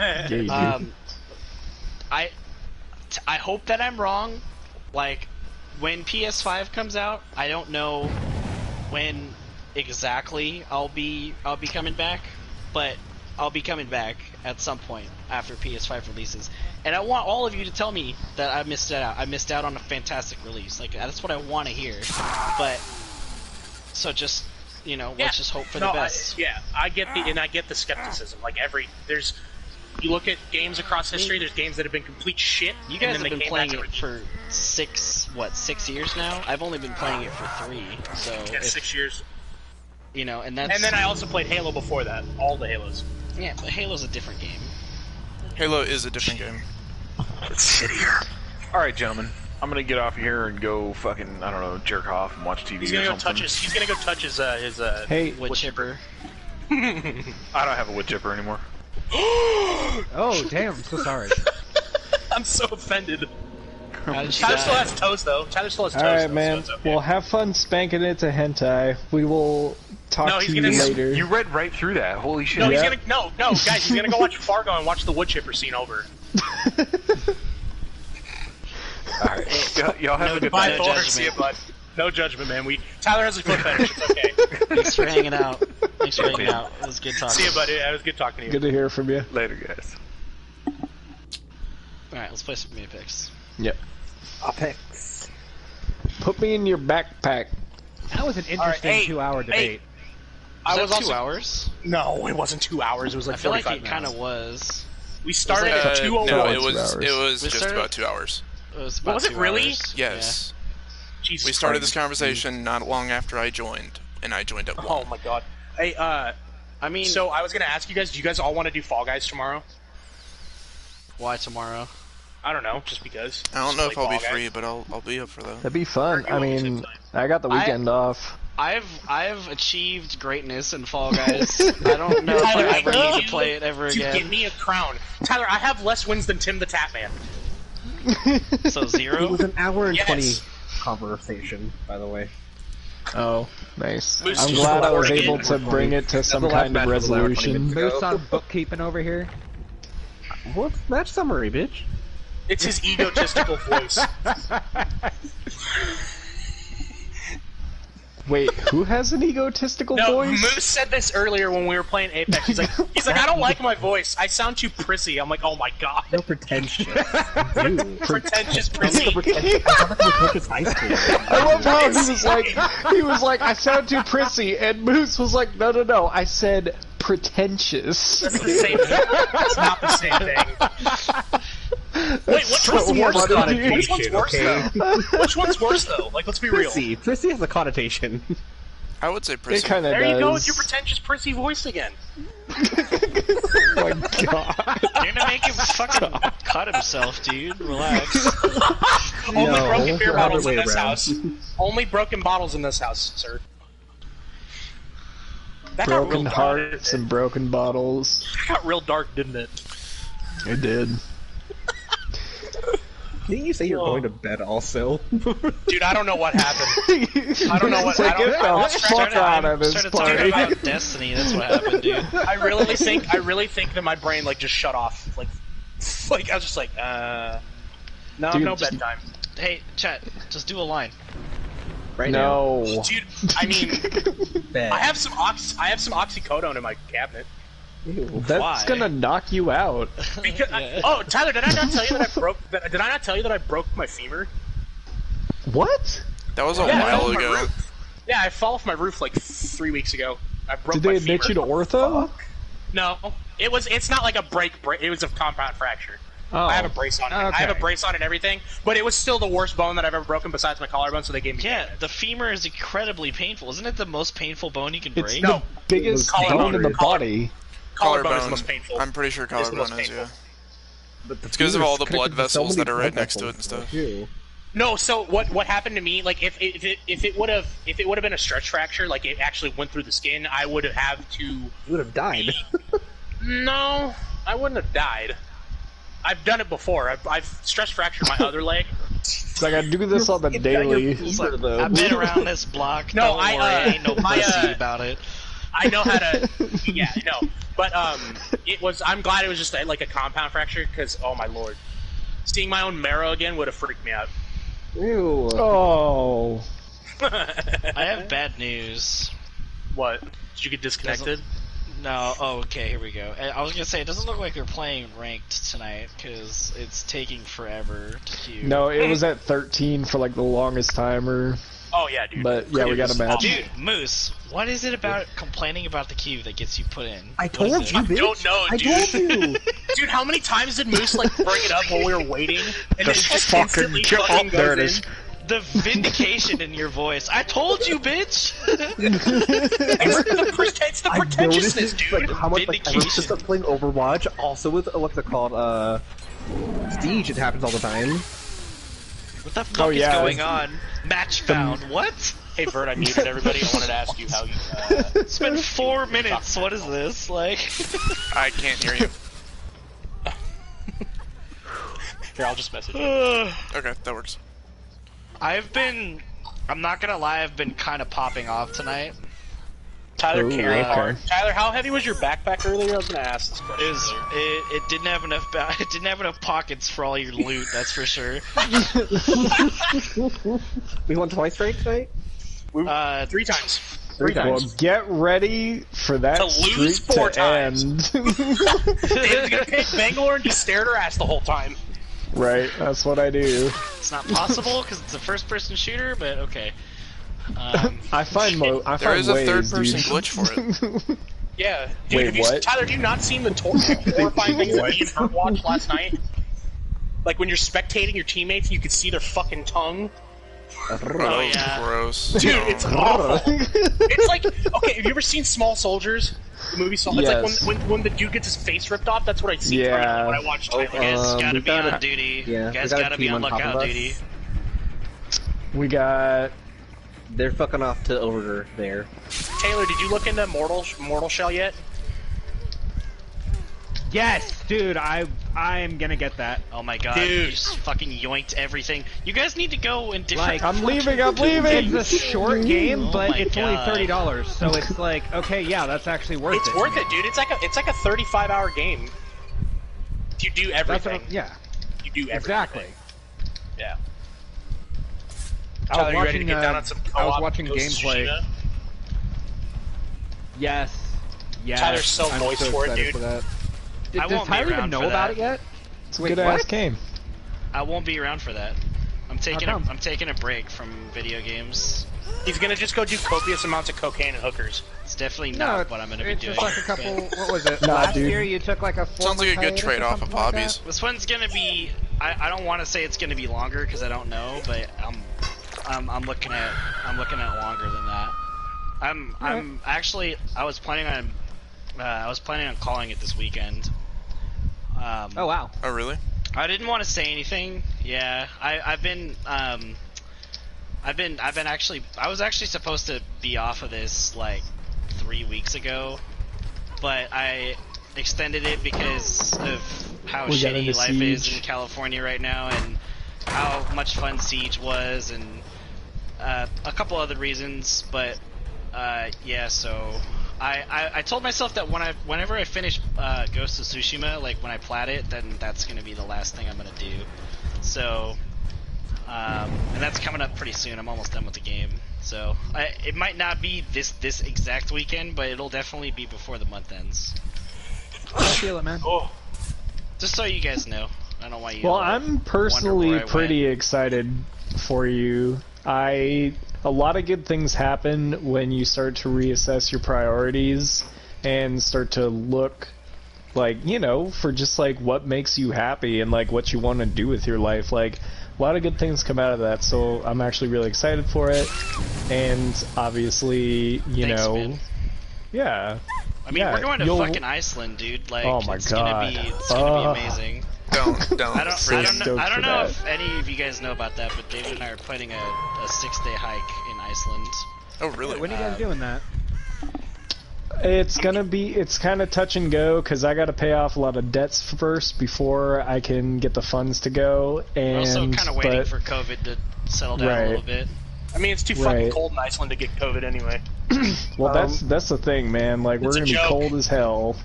I hope that I'm wrong. Like, when PS5 comes out, I don't know when exactly I'll be coming back, but I'll be coming back at some point after PS5 releases. And I want all of you to tell me that I missed out. I missed out on a fantastic release. Like, that's what I want to hear. But so just, you know, let's just hope for the best. I get the skepticism. Like you look at games across history. There's games that have been complete shit. You guys have been playing it for 6 years now? I've only been playing it for 3. So yeah, 6 years. You know, and that's. And then I also played Halo before that. All the Halos. Yeah, but Halo's a different game. Halo is a different game. Let's sit here. Alright, gentlemen. I'm gonna get off here and go fucking, I don't know, jerk off and watch TV he's gonna or go something. He's gonna go touch his wood chipper. I don't have a wood chipper anymore. Oh, damn, I'm so sorry. I'm so offended. Tyler still has toes, though. Tyler still has toes. Alright, though, man. so it's okay. Well, have fun spanking it to hentai. We will talk to you later. You read right through that. Holy shit. No, he's gonna guys, he's gonna go watch Fargo and watch the wood chipper scene over. Alright, y'all have a good Bye, night. Thor. See you, bud. No judgment, man. Tyler has a foot fetish. It's okay. Thanks for hanging out. It was good talking. See you, buddy. It was good talking to you. Good to hear from you. Later, guys. Alright, let's play some Apex. Yep. Apex. Put me in your backpack. That was an interesting 2-hour debate. Was that 2 hours? No, it wasn't 2 hours. It was like I feel like 45 it kind minutes. of was. We started like at 2:01. No, hours. it was just about 2 hours. It was about Was it 2 really? hours. Yes. Jesus We started Christ. this conversation not long after I joined, and I joined at 1. Oh my god. Hey, I mean, so I was gonna ask you guys, do you guys all want to do Fall Guys tomorrow? why tomorrow? I don't know, just because. I don't know if I'll be Fall Guys. free, but I'll be up for that. That'd be fun. Or I you want mean, to I got the weekend off. I've achieved greatness in Fall Guys. I don't know if Tyler, I ever I need need to play it ever to again. get me a crown. Tyler, I have less wins than Tim the Tap Man. So It 0? was an hour and Yes. 20 conversation, by the way. Oh, nice. Moose I'm just glad I was recording able it. to bring it to some the last kind of match was an hour, 20 resolution. minutes. Moose on bookkeeping over here. What's match summary, bitch? It's his egotistical voice. Wait, who has an egotistical No, voice? Moose said this earlier when we were playing Apex. He's like, I don't like my voice. I sound too prissy. I'm like, oh my god. No pretentious. Dude. Pretentious prissy. Pretentious high school. I love how he was like, I sound too prissy, and Moose was like, no, I said pretentious. That's the same thing. It's not the same thing. Wait, which so one's worse? funny. Which one's worse, though? Which one's worse, though? Like, let's be real. Prissy. Prissy has a connotation. I would say It prison. kind of There does. you go with your pretentious prissy voice again. Oh my god. You're gonna make him fucking cut himself, dude. Relax. Only No, broken beer other bottles way in this around. house. Only broken bottles in this house, sir. That got Broken real dark. hearts and broken bottles. That got real dark, didn't it? It did. Didn't you say you're going to bed also? Dude, I don't know what happened. I don't know what. Like, I don't. get I the lost track fuck out of this Started talking party. about Destiny. That's what happened, dude. I really think that my brain like just shut off. Like I was just like, no, Dude, no just- bedtime. Hey, chat, just do a line. Right now. No. Dude, I mean, Bed. I have some oxycodone in my cabinet. Ew. That's Why? gonna knock you out. Because Yeah. oh, Tyler, did I not tell you that I broke my femur? What? That was a Yeah, I fell while off my ago. roof. Yeah, I fell off my roof like 3 weeks ago. I broke Did my they admit you femur. to ortho? No, it's not like a break. It was a compound fracture. Oh. I have a brace on it. I have a Okay. brace on it and everything, but it was still the worst bone that I've ever broken besides my collarbone, so they gave me Yeah, Bandage. the femur is incredibly painful. Isn't it the most painful bone you can It's break? the No. biggest Collarbone. bone in the Collarbone. body. Collarbone is the most painful. I'm pretty sure It's the most collarbone is, painful. yeah. But the It's 'cause of fever's all the blood connected to so vessels many that are right blood next to it and vessels, stuff. too. No, so what happened to me? Like if it would have been a stretch fracture, like it actually went through the skin, I would have had to. You would have died. No, I wouldn't have died. I've done it before. I've stress fractured my other leg. It's like I do this on the daily. I've been around this block. No, Don't worry, I ain't no pussy about it. I know how to. Yeah, I know. But it was. I'm glad it was just like a compound fracture because oh my lord, seeing my own marrow again would have freaked me out. Ew. Oh. I have bad news. What? Did you get disconnected? No. Oh, okay. Here we go. I was gonna say it doesn't look like they're playing ranked tonight because it's taking forever to queue. No, it was at 13 for like the longest timer. Oh yeah, dude. But yeah, we got a match. Dude, Moose, what is it about complaining about the queue that gets you put in? I told you, bitch. I don't know, dude. I told you. Dude, how many times did Moose like bring it up while we were waiting, and then just fucking instantly jump. fucking goes There it in? is. The vindication in your voice. I told you, bitch. It's the pretentiousness, dude. Like, how much like I was just playing Overwatch, also with what's it called, Siege. It happens all the time. What the fuck is going on? Match found. What? Hey, Bert, I muted everybody. I wanted to ask you how you. It's been 4 minutes. What is this? Like. I can't hear you. Here, I'll just message you. Okay, that works. I'm not gonna lie, I've been kind of popping off tonight. Tyler carried hard. okay. Tyler, how heavy was your backpack earlier? I was gonna ask this question. It didn't have enough. It didn't have enough pockets for all your loot. That's for sure. We won twice right tonight? 3 times. 3 Well, times. get ready for that To lose streak 4 to times. end. Dave's gonna pick Bangalore and just stare at her ass the whole time. Right, that's what I do. It's not possible because it's a first-person shooter, but okay. I find There is a ways, third-person dude. glitch for it. Yeah. Dude, Wait, have you, what? Tyler, have you not seen the horrifying things that me and Hurt watched last night? Like when you're spectating your teammates, you can see their fucking tongue. Oh yeah. Gross. Dude, No. it's awful. It's like, okay, have you ever seen Small Soldiers? The movie Small. It's Yes. like when the dude gets his face ripped off. That's what I see Yeah. when I watch You Tyler. guys gotta we be got on a- duty. yeah, You guys we got a gotta be team on on top of lookout us. duty. We got. They're fucking off to over there. Taylor, did you look into Mortal Shell yet? Yes, dude, I am gonna get that. Oh my god, Dude. you just fucking yoinked everything. You guys need to go in different. Like, I'm leaving. It's a short game, Oh but my it's God. only $30, so it's like, okay, yeah, that's actually worth it. It's worth it, dude. It's like a 35-hour game. You do That's everything. what, yeah, You do everything. exactly. Yeah. I Tyler, was you ready to watching. get down on some I was co-op watching Ghost of gameplay. Tsushima? Yes. Yes. Tyler's so I'm moist for it, excited dude. that. I Does won't be Tyler around even know for about that. it yet? It's a Wait, good ass what? game. I won't be around for that. I'm taking come? I'm taking a break from video games. He's gonna just go do copious amounts of cocaine and hookers. It's definitely No, not what I'm gonna be it's doing. just like a couple. What was it? Nah, Last dude. year you took like a 4 Sounds like a good hiatus or trade-off of something like hobbies. This one's gonna be. I don't want to say it's gonna be longer because I don't know, but I'm looking at longer than that. I'm actually I was planning on calling it this weekend. Oh wow. Oh, really? I didn't want to say anything. Yeah, I was actually supposed to be off of this like 3 weeks ago, but I extended it because of how We got shitty into life is Siege. in California right now and how much fun Siege was and a couple other reasons, but yeah, so I told myself that whenever I finish Ghost of Tsushima, like when I plat it, then that's gonna be the last thing I'm gonna do. So, and that's coming up pretty soon. I'm almost done with the game. So it might not be this exact weekend, but it'll definitely be before the month ends. I feel it, man. Oh, Just so you guys know. I don't know why you. Well, all I'm wonder personally where I pretty went. excited for you. A lot of good things happen when you start to reassess your priorities and start to look like, you know, for just like what makes you happy and like what you want to do with your life. Like a lot of good things come out of that, so I'm actually really excited for it. And obviously, you Thanks, know, man. yeah. I mean, yeah, we're going to you'll- fucking Iceland, dude. Like, Oh my it's God. it's gonna be amazing. Don't. I don't So know. stoked I don't for know that. if any of you guys know about that, but David and I are planning a 6-day hike in Iceland. Oh, really? When are you guys doing that? It's kind of touch and go because I got to pay off a lot of debts first before I can get the funds to go. And We're also kind of waiting for COVID to settle down a little bit. I mean, it's too fucking cold in Iceland to get COVID anyway. Well, that's the thing, man. Like, we're gonna be cold as hell.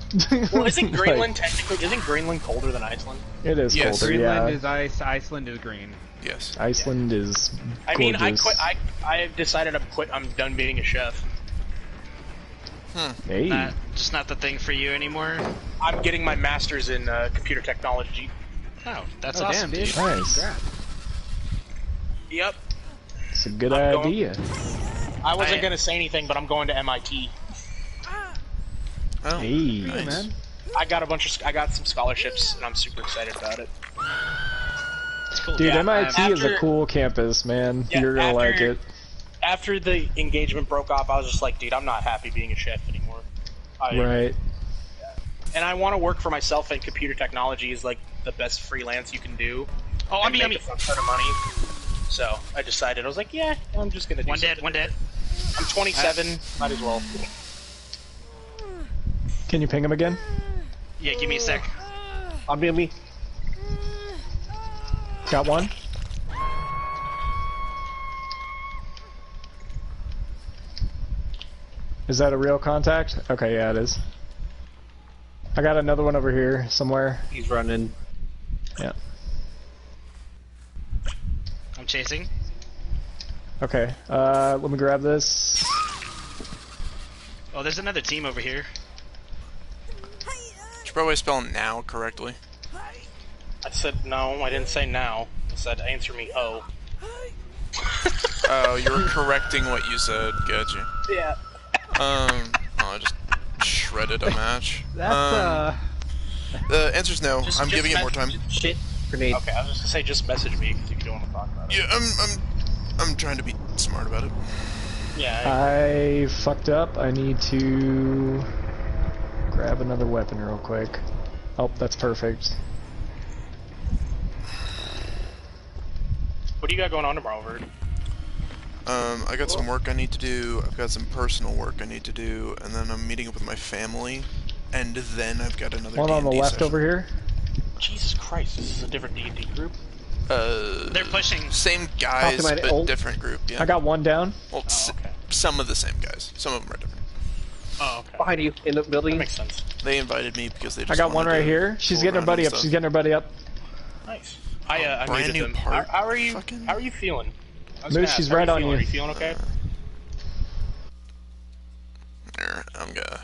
Well, isn't Greenland technically? Isn't Greenland colder than Iceland? It is colder. Greenland yeah. is ice. Iceland is green. Yes. Iceland is. I mean, I gorgeous. quit. I decided to quit. I'm done being a chef. Hey. Just not the thing for you anymore. I'm getting my master's in computer technology. Oh, that's awesome, dude. Nice. Yep. It's a good idea. I wasn't gonna say anything, but I'm going to MIT. Oh, hey, nice. man. I got some scholarships, and I'm super excited about it. It's cool. Dude, Yeah, MIT is a cool campus, man. Yeah, You're gonna like it. After the engagement broke off, I was just like, dude, I'm not happy being a chef anymore. Right. And I want to work for myself, and computer technology is like the best freelance you can do. Oh, I'm make a fuck ton of money. So I decided, I was like, yeah, I'm just gonna do One dead, something. one dead. I'm 27, might as well. Can you ping him again? Yeah, give me a sec. On me. Got one. Is that a real contact? Okay, yeah, it is. I got another one over here somewhere. He's running. Yeah. I'm chasing. Okay, let me grab this. Oh, there's another team over here. Should probably spell now correctly. I said no, I didn't say now. I said answer me ho. Oh, you were correcting what you said. Gotcha. Yeah. I just shredded a match. That's The answer's no. I'm giving it more time. Shit. Grenade. Okay, I was just gonna say just message me if you don't want to talk about it. Yeah, I'm trying to be smart about it. Yeah. I fucked up. I need to grab another weapon real quick. Oh, that's perfect. What do you got going on tomorrow, Verd? I got some work I need to do, I've got some personal work I need to do, and then I'm meeting up with my family, and then I've got another One on the D&D left session. over here. Jesus Christ, this is a different D&D group. They're pushing. Same guys, Optimized but ult. different group, yeah. I got one down. Well, okay. some of the same guys. Some of them are different. Oh, okay. Behind you in the That building. makes sense. They invited me because they just I got one wanted right to here. She's fool getting her around buddy and up. stuff. She's getting her buddy up. Nice. I brand muted new them. part. How are you? Fucking- How are you feeling? I was Moose, gonna she's ask, how right are on feeling? you. Are you feeling okay? There, I'm gonna